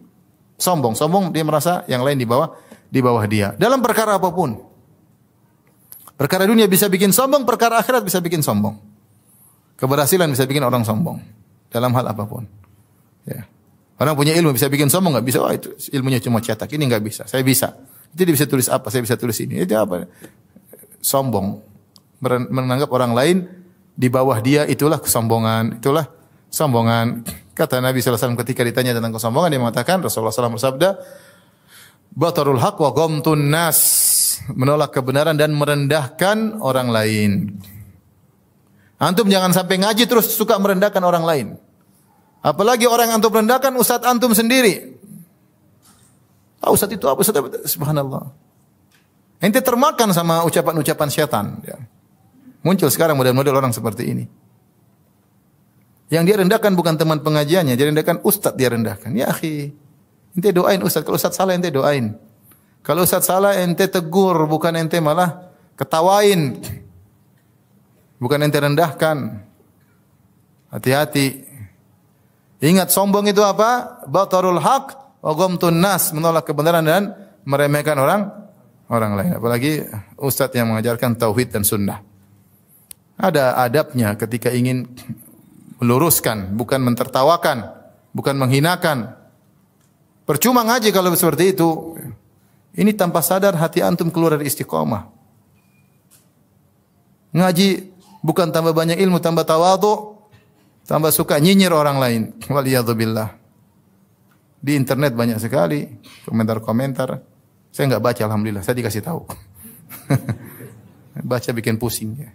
sombong dia merasa yang lain di bawah dia. Dalam perkara apapun. Perkara dunia bisa bikin sombong, perkara akhirat bisa bikin sombong. Keberhasilan bisa bikin orang sombong dalam hal apapun. Ya. Orang punya ilmu bisa bikin sombong, enggak bisa. Wah, itu ilmunya cuma cetak, ini enggak bisa. Saya bisa. Jadi bisa tulis apa? Saya bisa tulis ini. Itu apa? Sombong. Menganggap orang lain di bawah dia, itulah kesombongan, itulah sombongan. Kata Nabi sallallahu alaihi wasallam ketika ditanya tentang kesombongan, dia mengatakan, Rasulullah SAW bersabda, batarul haq wa ghamtun nas, menolak kebenaran dan merendahkan orang lain. Antum jangan sampai ngaji terus suka merendahkan orang lain. Apalagi orang yang antum rendahkan ustaz antum sendiri. Ustaz itu apa? Ustaz apa? Subhanallah. Ente termakan sama ucapan-ucapan syaitan. Ya. Muncul sekarang model-model orang seperti ini. Yang dia rendahkan bukan teman pengajiannya, dia rendahkan ustaz dia rendahkan. Ya akhi, ente doain ustaz. Kalau ustaz salah ente doain. Kalau ustaz salah ente tegur, bukan ente malah ketawain. Bukan ente rendahkan. Hati-hati. Ingat sombong itu apa? Batarul haq wa ghamtun nas, menolak kebenaran dan meremehkan orang lain. Apalagi ustaz yang mengajarkan tauhid dan sunnah. Ada adabnya ketika ingin meluruskan, bukan mentertawakan, bukan menghinakan. Percuma ngaji kalau seperti itu. Ini tanpa sadar hati antum keluar dari istiqamah. Ngaji bukan tambah banyak ilmu, tambah tawadhu, tambah suka nyinyir orang lain. Waliyadzubillah. Di internet banyak sekali komentar-komentar. Saya enggak baca alhamdulillah, saya dikasih tahu. Baca bikin pusing ya.